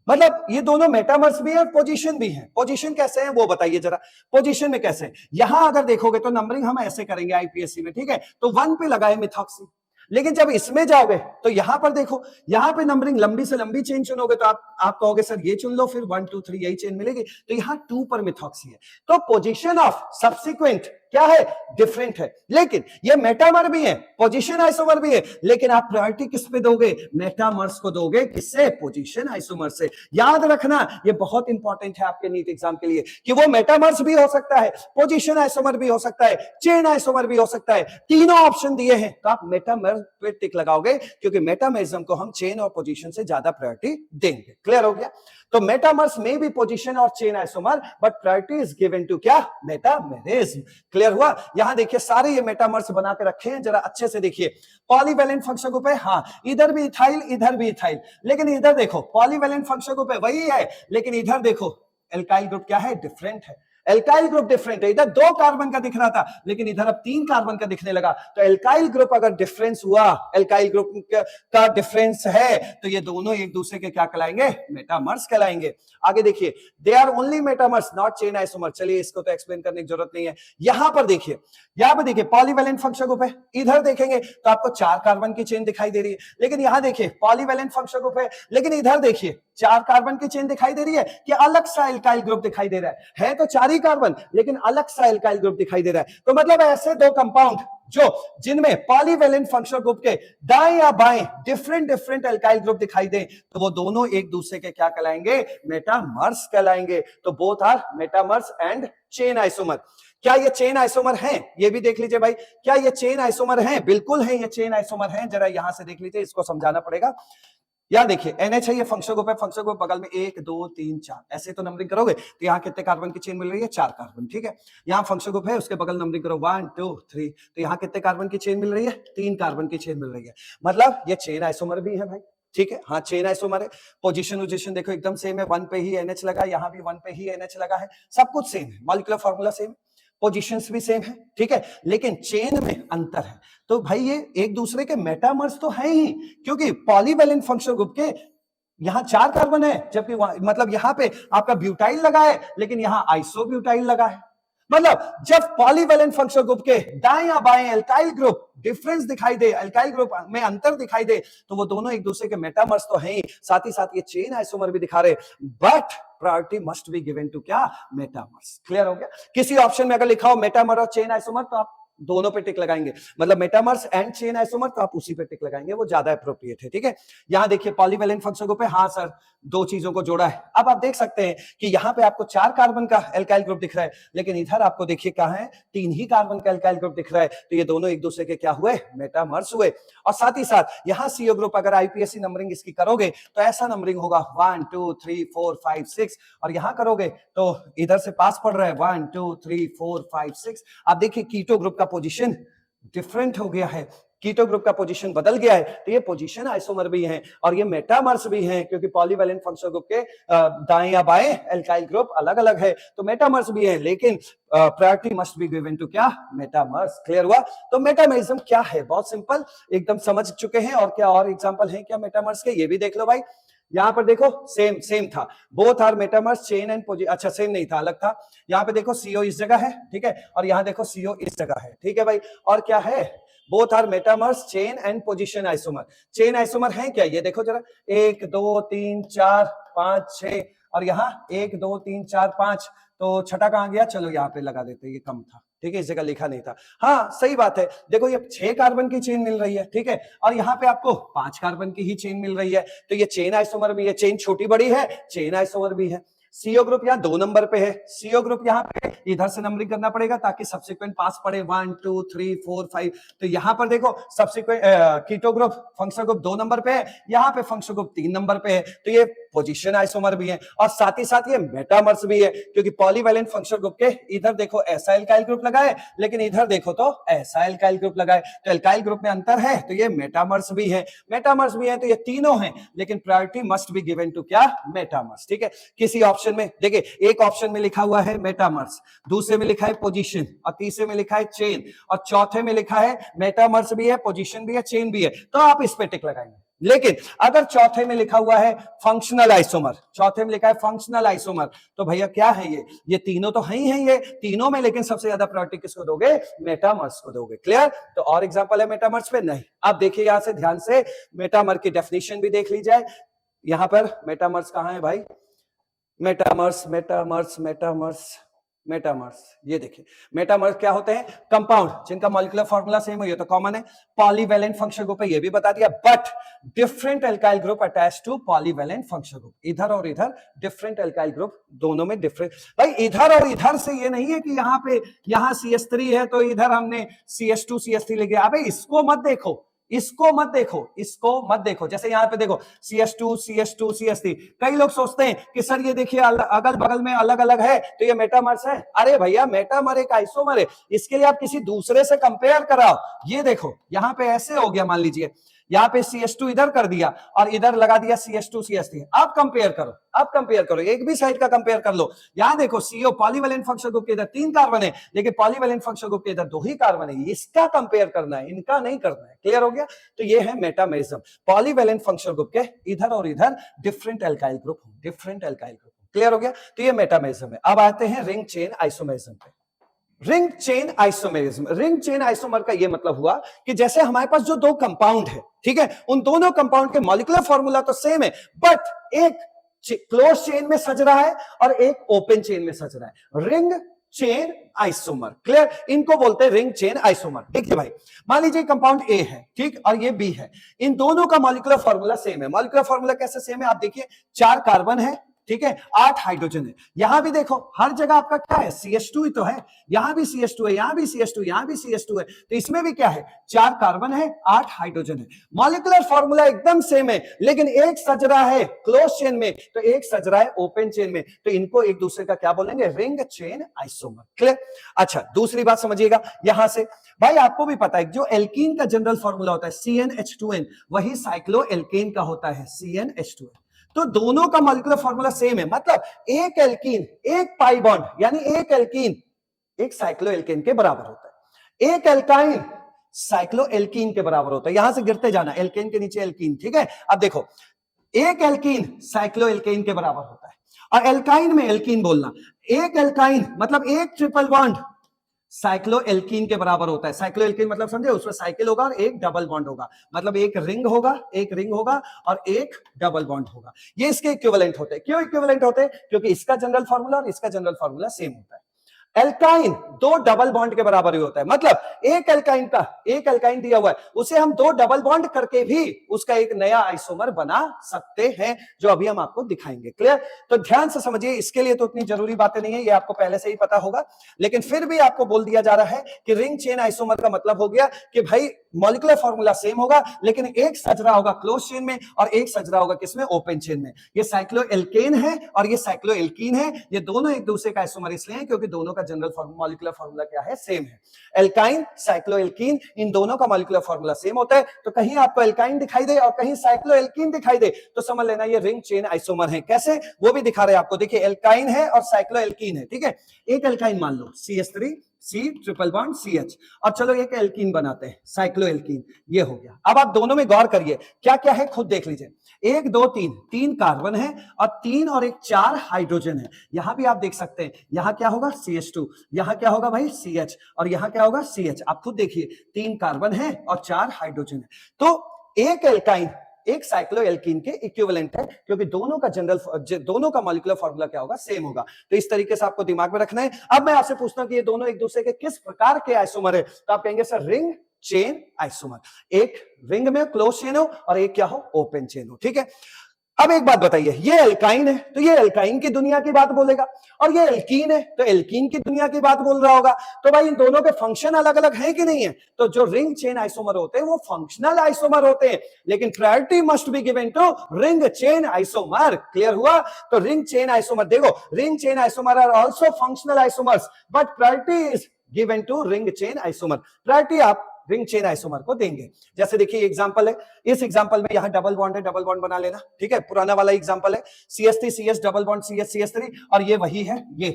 मतलब ये दोनों मेटामर्स भी है और पोजीशन भी है। पोजीशन कैसे है वो बताइए जरा। पोजीशन में कैसे? यहां अगर देखोगे तो नंबरिंग हम ऐसे करेंगे आईपीएससी में, ठीक है। तो 1 पे लगाए मिथॉक्सी, लेकिन जब इसमें जाओगे तो यहां पर देखो, यहां पे नंबरिंग लंबी से लंबी चेन चुनोगे तो आप कहोगे सर ये चुन लो, फिर 1 2 3 यही चेन मिलेगी, तो यहां 2 पर मिथॉक्सी है, तो पोजीशन ऑफ सब्सिक्वेंट क्या है, डिफरेंट है। लेकिन ये मेटामर भी है, पोजीशन आइसोमर भी है, लेकिन आप प्रायोरिटी किस पे दोगे, मेटामर्स को दोगे, किससे, पोजीशन आइसोमर से। याद रखना ये बहुत इंपॉर्टेंट है आपके नीट एग्जाम के लिए कि वो मेटामर्स भी हो सकता है, पोजीशन आइसोमर भी हो सकता है, चेन आइसोमर भी हो सकता है, तीनों ऑप्शन दिए हैं, तो आप मेटामर पे टिक लगाओगे क्योंकि मेटामरिज्म को हम चेन और पोजीशन से ज्यादा प्रायोरिटी देंगे। क्लियर हो गया? तो मेटामर्स में भी पोजीशन और chain isomer, but priority is given to क्या, मेटामेरिज्म। क्लियर हुआ? यहां देखिए सारे ये मेटामर्स बना के रखे हैं, जरा अच्छे से देखिए। पॉलीवैलेंट फंक्शन ग्रुप है, हाँ इधर भी इथाइल इधर भी इथाइल, लेकिन इधर देखो पॉलीवैलेंट फंक्शन ग्रुप है वही है, लेकिन इधर देखो एल्काइल ग्रुप क्या है, डिफरेंट है। एल्काइल ग्रुप डिफरेंट है, इधर 2 कार्बन का दिख रहा था लेकिन इधर अब 3 कार्बन का दिखने लगा, तो एल्काइल ग्रुप अगर डिफरेंस हुआ, एल्काइल ग्रुप का डिफरेंस है, तो ये दोनों एक दूसरे के क्या कहलाएंगे, मेटामर्स कहलाएंगे। आगे देखिए, they are only metamers not chain isomer. चलिए इसको तो एक्सप्लेन करने की जरूरत नहीं है। यहां पर देखिए, पॉलीवैलेंट फंक्शन ग्रुप है, इधर देखेंगे तो आपको 4 कार्बन की चेन दिखाई दे रही है, लेकिन यहां देखिए पॉलीवैलेंट फंक्शन ग्रुप है, लेकिन इधर देखिए 4 कार्बन की चेन दिखाई दे रही है कि अलग सा एल्काइल ग्रुप दिखाई दे रहा है तो 4 ही कार्बन, लेकिन अलग सा एल्काइल ग्रुप दिखाई दे रहा है। तो मतलब ऐसे 2 कंपाउंड जिनमें पॉलीवैलेंट फंक्शनल ग्रुप के दाएं या बाएं डिफरेंट एल्काइल ग्रुप दिखाई दे, तो वो दोनों एक दूसरे के क्या कहलाएंगे, मेटामर्स कहलाएंगे। तो both are metamers and chain isomer. क्या ये चेन आइसोमर हैं, ये भी देख लीजिए भाई, क्या ये चेन आइसोमर हैं? बिल्कुल है, ये चेन आइसोमर हैं। जरा यहां से देख लीजिए, इसको समझाना पड़ेगा। यहां देखिए NH है, ये फंक्शन ग्रुप है, फंक्शन ग्रुप बगल में 1 2 3 4 ऐसे तो नंबरिंग करोगे तो यहाँ कितने कार्बन की चेन मिल रही है, 4 कार्बन। ठीक है, यहाँ फंक्शन ग्रुप है, उसके बगल नंबरिंग करो 1 2 3, तो यहाँ कितने कार्बन की चेन मिल रही है, 3 कार्बन की चेन मिल रही है। मतलब ये चेन आइसोमर भी है भाई। ठीक है, हाँ चेन आइसोमर है। पोजीशन देखो एकदम सेम है, 1 पे ही NH लगा, यहाँ भी 1 पे ही NH लगा है, सब कुछ सेम है, मॉलिक्यूलर फॉर्मूला सेम है, पोजीशंस भी सेम है। ठीक है, लेकिन चेन में अंतर है। तो भाई ये एक दूसरे के मेटामर्स तो है ही, क्योंकि पॉलीवैलेंट फंक्शनल ग्रुप के यहां 4 कार्बन है, जबकि मतलब यहां पे आपका ब्यूटाइल लगा है, लेकिन यहां आइसोब्यूटाइल लगा है। मतलब जब पॉलीवैलेंट फंक्शनल ग्रुप के दाएं या बाएं एल्काइल ग्रुप डिफरेंस दिखाई दे, एल्काइल ग्रुप में अंतर दिखाई दे, तो वो दोनों एक दूसरे के मेटामर्स तो हैं ही, साथ ही साथ ये चेन आइसोमर भी दिखा रहे, but priority must be given to क्या, मेटामर्स। क्लियर हो गया? किसी ऑप्शन में अगर लिखा हो मेटामर और चेन आइसोमर तो आप दोनों पे टिक लगाएंगे, मतलब मेटामर्स एंड चेन आइसोमर, तो आप उसी पे टिक लगाएंगे, वो ज्यादा एप्रोप्रिएट है। ठीक है, यहां देखिए पॉलीवैलेंट फंक्शन ग्रुप है, हाँ सर 2 चीजों को जोड़ा है। अब आप देख सकते हैं कि यहां पे आपको 4 कार्बन का एल्काइल ग्रुप दिख रहा है, लेकिन इधर आपको देखिए क्या है, 3 ही कार्बन का एल्काइल ग्रुप दिख रहा है, तो ये दोनों एक दूसरे के क्या हुए, मेटामर्स हुए। और साथ ही साथ यहां सीओ ग्रुप, अगर आईपीएससी नंबरिंग इसकी करोगे तो ऐसा नंबरिंग होगा 1 2 3 4 5 6, और यहां करोगे तो इधर से पास पड़ रहा है 1 2 3 4 5 6। आप देखिए कीटो ग्रुप का पोजीशन डिफरेंट हो गया है, कीटो ग्रुप का पोजीशन बदल गया है, तो ये पोजीशन आइसोमर भी हैं और ये मेटामर्स भी हैं, क्योंकि पॉलीवैलेंट फंक्शनल ग्रुप के दाएं या बाएं एल्काइल ग्रुप अलग अलग है, तो मेटामर्स भी हैं, लेकिन priority must be given to क्या, मेटामर्स। क्लियर हुआ? तो मेटामरिज्म क्या है, बहुत सिंपल, एकदम समझ चुके हैं। और क्या और एग्जांपल हैं क्या मेटामर्स के, ये भी देख लो भाई। यहां पर देखो सेम था, both are metamers chain and position, अच्छा सेम नहीं था, अलग था। यहां पे देखो CO इस जगह है, ठीक है, और यहां देखो CO इस जगह है। ठीक है भाई, और क्या है, both are metamers chain and position isomer. Chain isomer है क्या, ये देखो जरा, 1 2 3 4 5 6, और यहाँ 1 2 3 4 5, तो छठा कहां गया, चलो यहाँ पे लगा देते, ये कम था। ठीक है, इस जगह लिखा नहीं था। हाँ सही बात है, देखो ये 6 कार्बन की चेन मिल रही है, ठीक है, और यहाँ पे आपको 5 कार्बन की ही चेन मिल रही है, तो ये चेन आइसोमर भी है, चेन छोटी बड़ी है, चेन आइसोमर भी है। सीओ ग्रुप यहाँ 2 नंबर पे है, सीओ ग्रुप यहाँ पे इधर से नंबरिंग करना पड़ेगा ताकि सब्सिक्वेंट पास पड़े 1 2 3 4 5, तो यहाँ पर देखो subsequent keto group functional group 2 number पे है, यहाँ पे फंक्शनल ग्रुप 3 नंबर पे है, तो ये पोजीशन आइसोमर भी है और साथ ही साथ ये मेटामर्स भी है, क्योंकि पॉलीवैलेंट फंक्शनल ग्रुप के इधर देखो ऐसा एल्काइल ग्रुप लगा है, लेकिन इधर देखो तो ऐसा एल्काइल ग्रुप लगा है, तो एल्काइल ग्रुप में अंतर है, तो ये मेटामर्स भी है, मेटामर्स भी है, तो ये तीनों हैं, लेकिन priority must be given to क्या, मेटामर्स। ठीक है, किसी ऑप्शन में देखिए, एक ऑप्शन में लिखा हुआ है मेटामर्स, दूसरे में लिखा है पोजीशन, और तीसरे में लिखा है चेन, और चौथे में लिखा है मेटामर्स भी है, पोजीशन भी है, चेन भी है, तो आप इस पे टिक लगाएंगे। लेकिन अगर चौथे में लिखा हुआ है फंक्शनल आइसोमर, चौथे में लिखा है फंक्शनल आइसोमर, तो भैया क्या है ये तीनों तो है ही है, ये तीनों में, लेकिन सबसे ज्यादा प्रायोरिटी किसको दोगे? मेटामर्स को दोगे। क्लियर? तो और एग्जांपल है मेटामर्स पे? नहीं। अब देखिए यहां से ध्यान से मेटामर की डेफिनेशन भी देख ली जाए। यहां पर मेटामर्स कहां है भाई? मेटामर्स मेटामर्स मेटामर्स मेटामर्स, ये देखिए मेटामर्स क्या होते हैं? कंपाउंड जिनका मॉलिक्यूलर फार्मूला सेम है, ये तो कॉमन है, पॉलीवैलेंट फंक्शनल ग्रुप है, ये भी बता दिया, but different alkyl group attach to polyvalent functional group. इधर और इधर डिफरेंट एल्काइल ग्रुप, दोनों में डिफरेंट। भाई इधर और इधर से ये नहीं है कि यहाँ पे यहाँ CH3 है तो इधर हमने CH2 CH3 ले गया। अबे इसको मत देखो, इसको मत देखो, इसको मत देखो। जैसे यहां पे देखो CH2 CH2 CH3, कई लोग सोचते हैं कि सर ये देखिए अगल बगल में अलग अलग है तो ये मेटामर्स है। अरे भैया मेटामर एक आइसोमर है, इसके लिए आप किसी दूसरे से कंपेयर कराओ। ये देखो यहां पे ऐसे हो गया, मान लीजिए यहाँ पे CH2 इधर कर दिया और इधर लगा दिया CH2 CH3, आप कंपेयर करो, आप कंपेयर करो, एक भी साइड का कंपेयर कर लो। यहां देखो CO पॉलीवैलेंट फंक्शनल ग्रुप के इधर 3 कार्बन है, लेकिन पॉलीवैलेंट फंक्शनल ग्रुप के इधर 2 ही कार्बन है, इसका कंपेयर करना है, इनका नहीं करना है। क्लियर हो गया? तो ये है मेटामेरिज्म, पॉलीवैलेंट फंक्शनल ग्रुप के इधर और इधर different alkyl group, different alkyl group. Clear हो गया? तो ये मेटामेरिज्म है। अब आते हैं रिंग चेन आइसोमेरिज्म पे। Ring chain isomerism, ring chain isomer का यह मतलब हुआ कि जैसे हमारे पास जो दो कंपाउंड है, ठीक है, उन दोनों कंपाउंड के मॉलिक्यूलर फॉर्मूला तो सेम है, बट एक क्लोज चेन में सज रहा है और एक ओपन चेन में सज रहा है। Ring chain isomer. क्लियर? इनको बोलते हैं रिंग चेन आइसोमर। देखिए भाई, मान लीजिए कंपाउंड A है, ठीक, और ये B है, इन दोनों का मॉलिक्यूलर फॉर्मूला सेम है। मॉलिक्यूलर फॉर्मूला कैसे सेम है? आप देखिए 4 कार्बन है, ठीक है, 8 हाइड्रोजन है। यहां भी देखो हर जगह आपका क्या है? CH2 ही तो है, यहां भी CH2 है, यहां भी CH2, यहां भी CH2 है, तो इसमें भी क्या है? 4 कार्बन है, 8 हाइड्रोजन है। मॉलिक्यूलर फॉर्मूला एकदम सेम है, लेकिन एक सज रहा है क्लोज चेन में तो एक सज रहा है ओपन चेन में, तो इनको एक दूसरे का क्या बोलेंगे? Ring chain isomer. क्लियर? अच्छा, दूसरी बात समझिएगा यहां से। भाई आपको भी पता है जो एल्कीन का जनरल फॉर्मूला होता है CnH2n, वही साइक्लो एल्केन का होता है CnH2n। तो दोनों का मॉलिक्यूलर फॉर्मूला सेम है, मतलब एक एल्कीन एक पाई बॉन्ड, यानी एक एल्कीन एक साइक्लो एल्केन के बराबर होता है, एक एल्काइन साइक्लो एल्कीन के बराबर होता है। यहां से गिरते जाना, एल्केन के नीचे एल्कीन, ठीक है। अब देखो एक एल्कीन साइक्लो एल्केन के बराबर होता है, और एल्काइन में एल्कीन बोलना, एक एल्काइन मतलब एक ट्रिपल बॉन्ड साइक्लो एल्कीन के बराबर होता है। साइक्लो एल्कीन मतलब समझे, उसमें साइकिल होगा और एक डबल बॉन्ड होगा, मतलब एक रिंग होगा, एक रिंग होगा और एक डबल बॉन्ड होगा। ये इसके इक्विवेलेंट होते हैं। क्यों इक्विवेलेंट होते हैं? क्योंकि इसका जनरल फार्मूला और इसका जनरल फार्मूला सेम होता है। एल्काइन 2 डबल बॉन्ड के बराबर ही होता है, मतलब एक एल्काइन दिया हुआ है, उसे हम 2 डबल बॉन्ड करके भी उसका एक नया आइसोमर बना सकते हैं, जो अभी हम आपको दिखाएंगे। क्लियर? तो ध्यान से समझिए, इसके लिए तो उतनी जरूरी बातें नहीं है, ये आपको पहले से ही पता होगा, लेकिन फिर भी आपको बोल दिया जा रहा है कि रिंग चेन आइसोमर का मतलब हो गया कि भाई मॉलिक्यूलर फॉर्मूला सेम होगा, लेकिन एक सज रहा होगा क्लोज चेन में और एक सज रहा होगा किसमें? ओपन चेन में। ये साइक्लो एल्केन है और ये साइक्लो एल्कीन है, ये दोनों एक दूसरे का आइसोमर इसलिए है क्योंकि दोनों का जनरल मॉलिक्यूलर फॉर्मूला क्या है? सेम है। एल्काइन साइक्लो एल्कीन, इन दोनों का मॉलिक्यूलर फॉर्मूला सेम होता है, तो कहीं आपको एल्काइन दिखाई दे और कहीं साइक्लो एल्कीन दिखाई दे तो समझ लेना ये रिंग चेन आइसोमर है। कैसे? वो भी दिखा रहे हैं आपको, देखिए एल्काइन है और साइक्लो एल्कीन है, ठीक है। एक एल्काइन मान लो CH3 C triple bond CH, और चलो एक एल्कीन बनाते हैं साइक्लो एल्कीन, ये हो गया। अब आप दोनों में गौर करिए क्या क्या है, खुद देख लीजिए। 1 2 3 कार्बन है और 3 और 1 4 हाइड्रोजन है। यहां भी आप देख सकते हैं, यहां क्या होगा? CH2, यहां क्या होगा भाई? CH, और यहां क्या होगा? CH। आप खुद देखिए 3 कार्बन है और 4 हाइड्रोजन है, तो एक एल्काइन एक साइक्लो एल्कीन के इक्विवेलेंट है, क्योंकि दोनों का मॉलिक्यूलर फॉर्मूला क्या होगा? सेम होगा। तो इस तरीके से आपको दिमाग में रखना है। अब मैं आपसे पूछता हूं कि ये दोनों एक दूसरे के किस प्रकार के आइसोमर है, तो आप कहेंगे सर रिंग चेन आइसोमर। एक रिंग में क्लोज चेन हो और एक क्या हो? ओपन चेन हो, ठीक है। अब एक बात बताइए, ये एल्काइन है तो ये एल्काइन की दुनिया की बात बोलेगा, और ये एल्कीन है तो एल्कीन की दुनिया की बात बोल रहा होगा। तो भाई इन दोनों के फंक्शन अलग अलग हैं कि नहीं है? तो जो रिंग चेन आइसोमर होते हैं वो फंक्शनल आइसोमर होते हैं, लेकिन priority must be given to ring chain isomer. Clear हुआ? तो रिंग चेन आइसोमर, देखो ring chain isomer are also functional isomers, but priority is given to ring chain isomer. Priority आप रिंग चेन आइसोमर को देंगे। जैसे देखिए एग्जांपल है, इस एग्जांपल में यहां डबल बॉन्ड है, डबल बॉन्ड बना लेना, ठीक है। पुराना वाला एग्जांपल है CH3 CH double bond CH CH3, और ये वही है ये।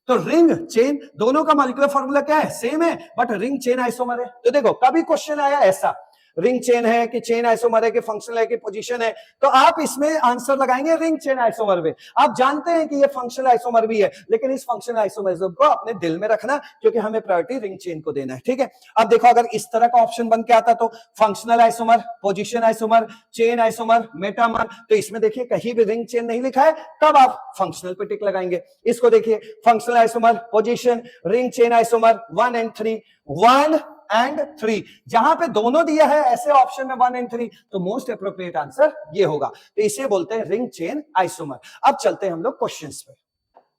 तो रिंग चेन, दोनों का मॉलिक्यूलर फॉर्मूला क्या है? सेम है, बट रिंग चेन आइसोमर है। तो देखो कभी क्वेश्चन आया ऐसा, रिंग चेन है कि चेन आइसोमर है कि फंक्शनल है कि पोजीशन है, तो आप इसमें आंसर लगाएंगे रिंग चेन आइसोमर में। आप जानते हैं कि ये फंक्शनल आइसोमर भी है, लेकिन इस फंक्शनल आइसोमरिज्म को अपने दिल में रखना, क्योंकि हमें प्रायोरिटी रिंग चेन को देना है, ठीक है। अब देखो अगर इस तरह का ऑप्शन बन के आता तो functional isomer, position isomer, chain isomer, metamer, तो इसमें देखिए कहीं भी रिंग चेन नहीं लिखा है, तब आप फंक्शनल पे टिक लगाएंगे। इसको देखिए functional isomer, position, ring chain isomer 1 and 3, 1 and 3, जहां पे दोनों दिया है ऐसे ऑप्शन में 1 एंड 3, तो मोस्ट एप्रोप्रिएट आंसर ये होगा। तो इसे बोलते हैं रिंग चेन आइसोमर। अब चलते हैं हम लोग क्वेश्चंस पे।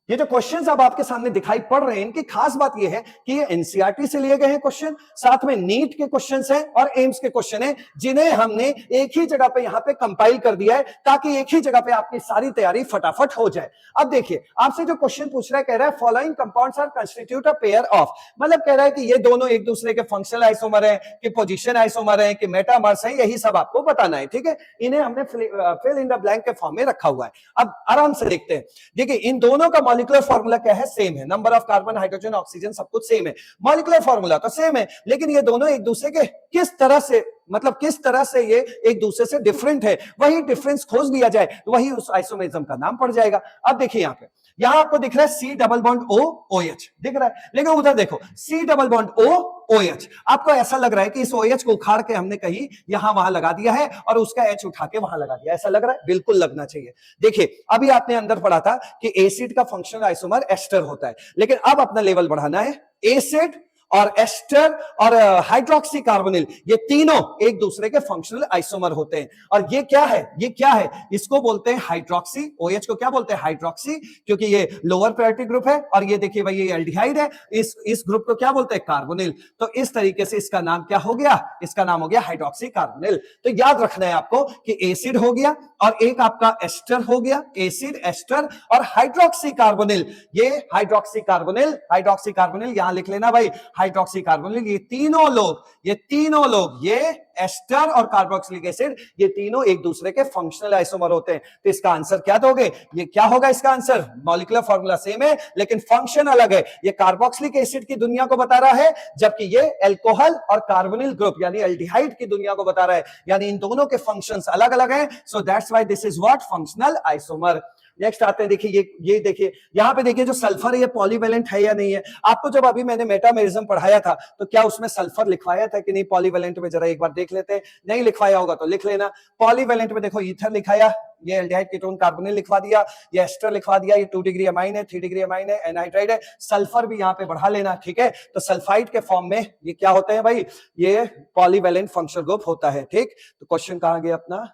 ये जो क्वेश्चंस अब आपके सामने दिखाई पड़ रहे हैं, इनकी खास बात ये है कि ये एनसीईआरटी से लिए गए हैं क्वेश्चन, साथ में नीट के क्वेश्चंस हैं और एम्स के क्वेश्चन हैं, जिन्हें हमने एक ही जगह पे यहां पे कंपाइल कर दिया है, ताकि एक ही जगह पे आपकी सारी तैयारी फटाफट हो जाए। अब देखिए आपसे जो क्वेश्चन पूछ रहा है, कह रहा है following compounds are constitute a pair of, मतलब कह रहा है कि ये दोनों एक दूसरे के फंक्शनल आइसोमर है कि पोजीशन आइसोमर है कि मेटामर्स है, यही सब आपको बताना है, ठीक है। इन्हें हमने फिल इन द ब्लैंक के फॉर्म में रखा हुआ है। अब आराम से देखते हैं। देखिए इन दोनों का मॉलिक्यूलर फॉर्मूला क्या है, सेम है, number of carbon, hydrogen, oxygen सब कुछ सेम है, मॉलिक्यूलर फॉर्मूला तो सेम है, लेकिन ये दोनों एक दूसरे के किस तरह से, मतलब किस तरह से ये एक दूसरे से डिफरेंट है, वही डिफरेंस खोज लिया जाए तो वही उस आइसोमेरिज्म का नाम पड़ जाएगा। अब देखिए यहां पे, यहां आपको दिख रहा है C double bond O OH दिख रहा है, लेकिन उधर देखो C double bond O OH, आपको ऐसा लग रहा है कि इस OH को उखाड़ के हमने कहीं यहां वहां लगा दिया है और उसका H उठा के वहां लगा दिया, ऐसा लग रहा है? बिल्कुल लगना चाहिए। देखिए अभी आपने अंदर पढ़ा था कि एसिड का फंक्शनल आइसोमर एस्टर होता है, लेकिन अब अपना लेवल बढ़ाना है, एसिड और एस्टर और हाइड्रोक्सी कार्बोनिल, ये तीनों एक दूसरे के फंक्शनल आइसोमर होते हैं। और ये क्या है, ये क्या है, इसको बोलते हैं हाइड्रोक्सी। OH को क्या बोलते हैं, हाइड्रोक्सी, क्योंकि ये लोअर प्रायोरिटी ग्रुप है। और ये देखिए भाई ये एल्डिहाइड है, इस ग्रुप को क्या बोलते हैं, कार्बोनिल। तो इस तरीके से इसका नाम क्या हो गया, इसका नाम हो गया हाइड्रोक्सी कार्बोनिल। तो याद रखना है आपको कि एसिड हो गया और एक आपका एस्टर हो गया, एसिड, एस्टर और हाइड्रोक्सी कार्बोनिल। ये हाइड्रोक्सी कार्बोनिल यहां लिख लेना भाई, हाइड्रोक्सी कार्बोनिल, ये तीनों लोग, ये एस्टर और कार्बोक्सिलिक एसिड, ये तीनों एक दूसरे के फंक्शनल आइसोमर होते हैं। तो इसका आंसर क्या दोगे, ये क्या होगा इसका आंसर, मॉलिक्यूलर फॉर्मूला सेम है लेकिन फंक्शन अलग है। ये कार्बोक्सिलिक एसिड की दुनिया को बता रहा है, जबकि ये अल्कोहल और कार्बोनिल ग्रुप यानी एल्डिहाइड की दुनिया को बता रहा है, यानी इन दोनों के फंक्शंस अलग अलग हैं। So that's why this is what, functional isomer. Next आते हैं, देखिए ये देखिए यहां पे देखिए जो सल्फर है ये पॉलीवेलेंट है या नहीं है। आपको जब अभी मैंने मेटामेरिज्म पढ़ाया था तो क्या उसमें सल्फर लिखवाया था कि नहीं पॉलीवेलेंट में, जरा एक बार देख लेते हैं, नहीं लिखवाया होगा तो लिख लेना। पॉलीवेलेंट में देखो ईथर लिखाया, ये एल्डिहाइड कीटोन कार्बोनिल लिखवा दिया, ये एस्टर लिखवा दिया, ये 2 डिग्री अमाइन है, 3 डिग्री अमाइन है, एनहाइड्राइड है। सल्फर भी यहाँ पे बढ़ा लेना, ठीक है। तो सल्फाइड के फॉर्म में ये क्या होते हैं भाई, ये पॉलीवेलेंट फंक्शनल ग्रुप होता है, ठीक। तो क्वेश्चन कहां गया अपना,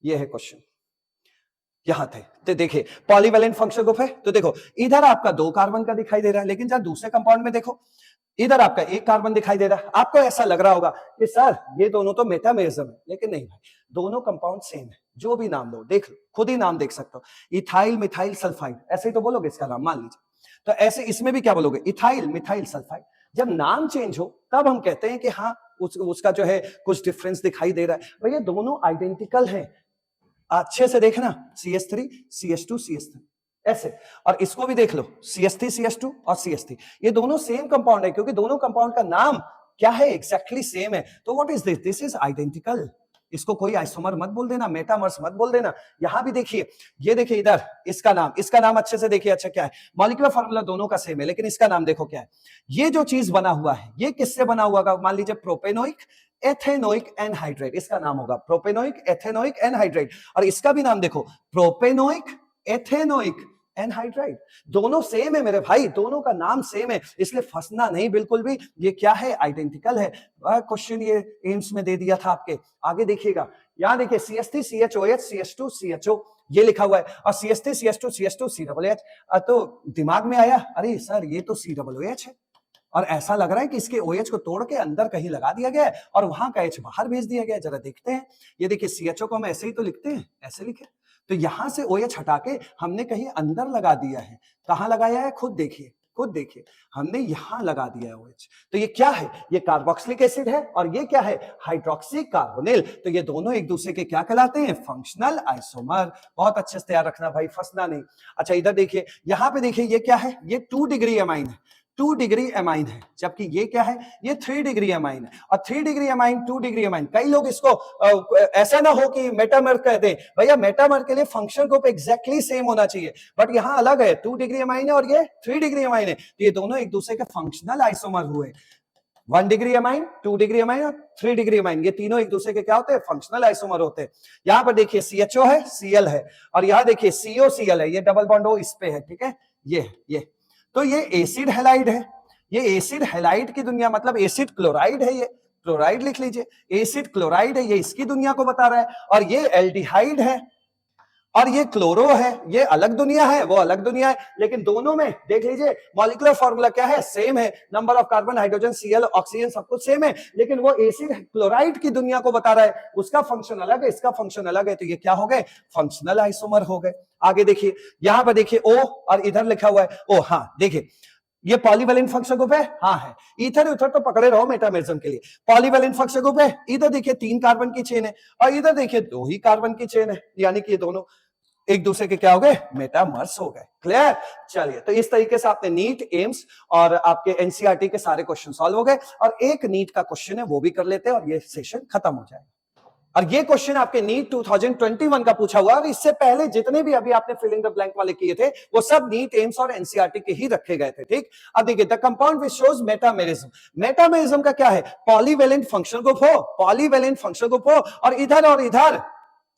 ये है क्वेश्चन, यहां थे। तो देखिए पॉलीवेलेंट फंक्शनल ग्रुप है, तो देखो इधर आपका 2 कार्बन का दिखाई दे रहा है, लेकिन जब दूसरे कंपाउंड में देखो इधर आपका 1 कार्बन दिखाई दे रहा है। आपको ऐसा लग रहा होगा कि सर ये दोनों तो मेटामेरिज्म है, लेकिन नहीं भाई, दोनों कंपाउंड सेम है। जो भी नाम लो, देख लो, खुद ही नाम देख सकते हो, इथाइल मिथाइल सल्फाइड, ऐसे ही तो बोलोगे इसका नाम, मान लीजिए। तो ऐसे इसमें भी क्या बोलोगे, इथाइल मिथाइल सल्फाइड। जब नाम चेंज हो तब हम कहते हैं कि हाँ उसका जो है कुछ डिफरेंस दिखाई दे रहा है। भैया दोनों आइडेंटिकल हैं, अच्छे से देखना, CH3 CH2 CH3 ऐसे, और इसको भी देख लो CH3 CH2 और CH3, ये दोनों सेम कंपाउंड है, क्योंकि दोनों कंपाउंड का नाम क्या है, एग्जैक्टली सेम है। तो what is this, this is identical. इसको कोई आइसोमर मत बोल देना, मेटामर्स मत बोल देना। यहां भी देखिए, ये देखिए इधर इसका नाम अच्छे से देखिए, अच्छा क्या है, मॉलिक्यूलर फॉर्मूला दोनों का सेम है, लेकिन इसका नाम देखो क्या है। ये जो चीज बना हुआ है ये किससे बना हुआ होगा, मान लीजिए प्रोपेनोइक एथेनोइक एनहाइड्राइड, इसका नाम होगा प्रोपेनोइक एथेनोइक एनहाइड्राइड। और इसका भी नाम देखो, प्रोपेनोइक एथेनोइक एनहाइड्राइड। दोनों सेम है मेरे भाई, दोनों का नाम सेम है, इसलिए फंसना नहीं बिल्कुल भी। ये क्या है, आइडेंटिकल है। क्वेश्चन ये एम्स में दे दिया था आपके, आगे देखिएगा, यहां देखिए CH3 CHOH CH2 CHO ये लिखा हुआ है, और CH3 CH2 CH2 COOH। तो दिमाग में आया, अरे सर ये तो COOH है, और ऐसा लग रहा है कि इसके OH को तोड़ के अंदर कहीं लगा दिया गया है और वहां का H बाहर भेज दिया गया है। जरा देखते हैं, ये देखिए CHO को हम ऐसे ही तो लिखते हैं, ऐसे लिखे, तो यहां से OH हटा के हमने कहीं अंदर लगा दिया है। कहां लगाया है, खुद देखिए, हमने यहां लगा दिया है OH। तो ये क्या है, ये कार्बोक्सिलिक एसिड है, और ये क्या है, हाइड्रोक्सी कार्बोनिल। तो ये दोनों एक दूसरे के क्या कहलाते हैं, फंक्शनल आइसोमर। बहुत अच्छे से तैयार रखना भाई, फंसना नहीं। अच्छा इधर देखिए, यहां पे देखिए ये क्या है, ये 2 डिग्री अमाइन है। 2 डिग्री एमाइन है, जबकि ये क्या है, ये 3 डिग्री एमाइन है। और 3 डिग्री एमाइन 2 डिग्री एमाइन, कई लोग इसको ऐसा ना हो कि मेटामर कहते हैं, भैया मेटामर के लिए फंक्शनल ग्रुप एग्जैक्टली सेम होना चाहिए, बट यहां अलग है, 2 डिग्री एमाइन है और ये 3 डिग्री एमाइन है, तो ये दोनों एक दूसरे के फंक्शनल आइसोमर हुए। 1 डिग्री एमाइन, 2 डिग्री एमाइन और 3 डिग्री एमाइन, ये तीनों एक दूसरे के क्या होते हैं, फंक्शनल आइसोमर होते हैं। यहां पर देखिए CHO है, Cl है, और यहां देखिए COCl है, ये डबल बॉन्ड O इस पे है, ठीक है, ये तो ये एसिड हैलाइड है, ये एसिड हैलाइड की दुनिया, मतलब एसिड क्लोराइड है, ये क्लोराइड लिख लीजिए, एसिड क्लोराइड है, ये इसकी दुनिया को बता रहा है, और ये एल्डिहाइड है और ये क्लोरो है, ये अलग दुनिया है, वो अलग दुनिया है, लेकिन दोनों में देख लीजिए मॉलिक्यूलर फार्मूला क्या है, सेम है, number of carbon, hydrogen, Cl, oxygen सब कुछ सेम है, लेकिन वो एसिड क्लोराइड की दुनिया को बता रहा है, उसका फंक्शन अलग है, इसका फंक्शन अलग है, तो ये क्या हो गए, फंक्शनल आइसोमर हो गए। आगे देखिए, यहां पर देखिए O और इधर लिखा हुआ है O, हाँ देखिए ये पॉलीवैलेंट फंक्शन ग्रुप है, हाँ है, इथर उथर तो पकड़े रहो मेटामेरिज्म के लिए, पॉलीवैलेंट फंक्शन ग्रुप है, इधर देखिए 3 कार्बन की चेन है और इधर देखिए 2 ही कार्बन की चेन है, यानी कि ये दोनों एक दूसरे के क्या हो गए, मेटामर्स हो गए। क्लियर? चलिए, तो इस तरीके से आपने नीट, एम्स और आपके एनसीईआरटी के सारे क्वेश्चन सॉल्व हो गए, और एक नीट का क्वेश्चन है वो भी कर लेते हैं और ये सेशन खत्म हो जाएगा। और ये क्वेश्चन आपके नीट 2021 का पूछा हुआ, और इससे पहले जितने भी अभी आपने फिलिंग द ब्लैंक वाले किए थे वो सब नीट, एम्स और एनसीईआरटी के ही रखे गए थे, ठीक। अब देखिए, the compound which shows metamerism, metamerism का क्या है, पॉलीवैलेंट फंक्शनल ग्रुप हो, पॉलीवैलेंट फंक्शनल ग्रुप हो, और इधर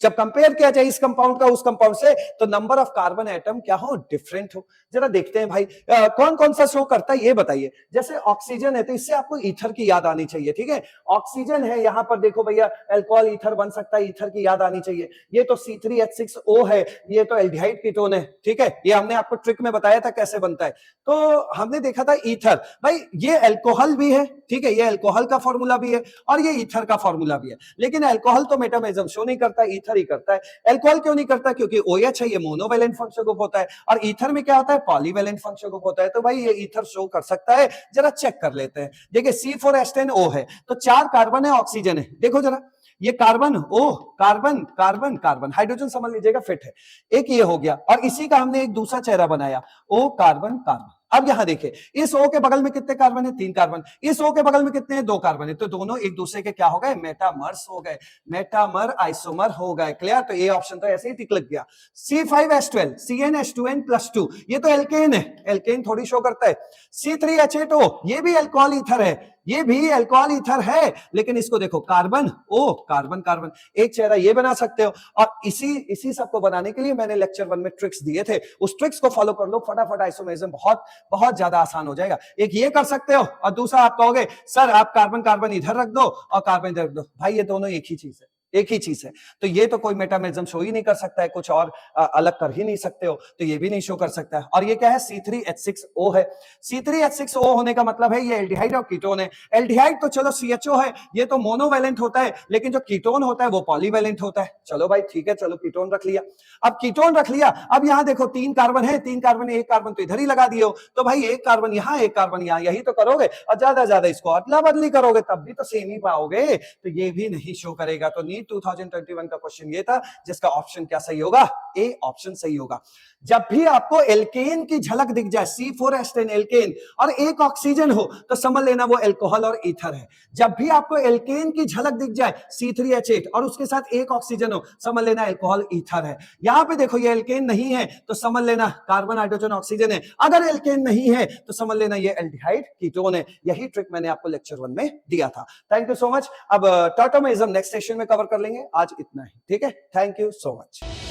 जब कंपेयर किया जाए इस कंपाउंड का उस कंपाउंड से, तो नंबर ऑफ कार्बन एटम क्या हो, डिफरेंट हो। जरा देखते हैं भाई, कौन कौन सा शो करता है ये बताइए। जैसे ऑक्सीजन है तो इससे आपको ईथर की याद आनी चाहिए, ठीक है, ऑक्सीजन है, यहां पर देखो भैया अल्कोहल ईथर बन सकता है, ईथर की याद आनी चाहिए। ये तो C3H6O है, ये तो एल्डिहाइड कीटोन है, ठीक है, ये हमने आपको ट्रिक में बताया था कैसे बनता है। तो हमने देखा था ईथर, भाई ये अल्कोहल भी है, ठीक है, ये अल्कोहल का फॉर्मूला भी है और ये ईथर का फॉर्मूला भी है, लेकिन अल्कोहल तो मेटामेरिज्म शो नहीं करता, ईथर ही करता है। अल्कोहल क्यों नहीं करता, क्योंकि OH है, ये मोनोवैलेंट फंक्शनल ग्रुप होता है, और ईथर में क्या होता है, पॉलीवैलेंट फंक्शनल ग्रुप होता है। तो भाई ये ईथर शो कर सकता है, जरा चेक कर लेते हैं। देखिए C4H10O है, तो 4 कार्बन है, ऑक्सीजन है, देखो जरा ये carbon, O carbon carbon carbon, hydrogen समझ लीजिएगा फिट है, एक ये हो गया, और इसी का हमने एक दूसरा चेहरा बनाया, O कार्बन कार्बन। अब यहां देखिए, इस O के बगल में कितने कार्बन है, 3 कार्बन, इस O के बगल में कितने हैं, 2 कार्बन है, तो दोनों एक दूसरे के क्या हो गए, मेटामर्स हो गए, मेटामर आइसोमर हो गए। क्लियर? तो ये ऑप्शन तो ऐसे ही टिक लग गया। C5H12 CnH2n+2, ये तो एल्केन है, एल्केन थोड़ी शो करता है। C3H8O, ये भी अल्कोहल ईथर है, ये भी अल्कोहल ईथर है, लेकिन इसको देखो कार्बन, ओ कार्बन कार्बन, एक चेहरा ये बना सकते हो। और इसी सब को बनाने के लिए मैंने लेक्चर 1 में ट्रिक्स दिए थे, उस ट्रिक्स को फॉलो कर लो, फटाफट आइसोमेरिज्म बहुत बहुत ज्यादा आसान हो जाएगा। एक ये कर सकते हो, और दूसरा आप कहोगे सर आप कार्बन कार्बन इधर रख दो और कार्बन इधर रख दो, भाई ये दोनों एक ही चीज है, एक ही चीज है, तो ये तो कोई मेटामेरिज्म शो ही नहीं कर सकता है, कुछ और अलग कर ही नहीं सकते हो, तो ये भी नहीं शो कर सकता है। और ये क्या है, C3H6O है, C3H6O होने का मतलब है ये एल्डिहाइड और कीटोन है। एल्डिहाइड तो चलो CHO है, ये तो मोनोवैलेंट होता है, लेकिन जो कीटोन होता है वो पॉलीवैलेंट होता है। चलो भाई ठीक है, चलो कीटोन रख लिया। अब कीटोन रख लिया, अब यहां देखो 3 कार्बन है, 3 कार्बन, एक कार्बन तो इधर ही लगा दिए हो, तो भाई एक कार्बन यहां, एक कार्बन यहां, यही तो करोगे, और ज्यादा इसको अदला बदली करोगे तब भी तो सेम ही पाओगे, तो ये भी नहीं शो करेगा। तो 2021 का क्वेश्चन ये था, जिसका ऑप्शन क्या सही होगा, ए ऑप्शन सही होगा। जब भी आपको एल्केन की झलक दिख जाए, C4H10 एल्केन और एक ऑक्सीजन हो, तो समझ लेना वो अल्कोहल और ईथर है। जब भी आपको एल्केन की झलक दिख जाए, C3H8 और उसके साथ एक ऑक्सीजन हो, समझ लेना अल्कोहल ईथर है। यहां पे देखो ये एल्केन नहीं है, तो समझ लेना कार्बन हाइड्रोजन ऑक्सीजन है। अगर एल्केन नहीं है तो समझ लेना ये एल्डिहाइड कीटोन है। यही ट्रिक मैंने आपको लेक्चर 1 में दिया था। Thank you so much. अब टॉटोमेरिज्म नेक्स्ट सेशन में कवर कर लेंगे, आज इतना ही, ठीक है। Thank you so much.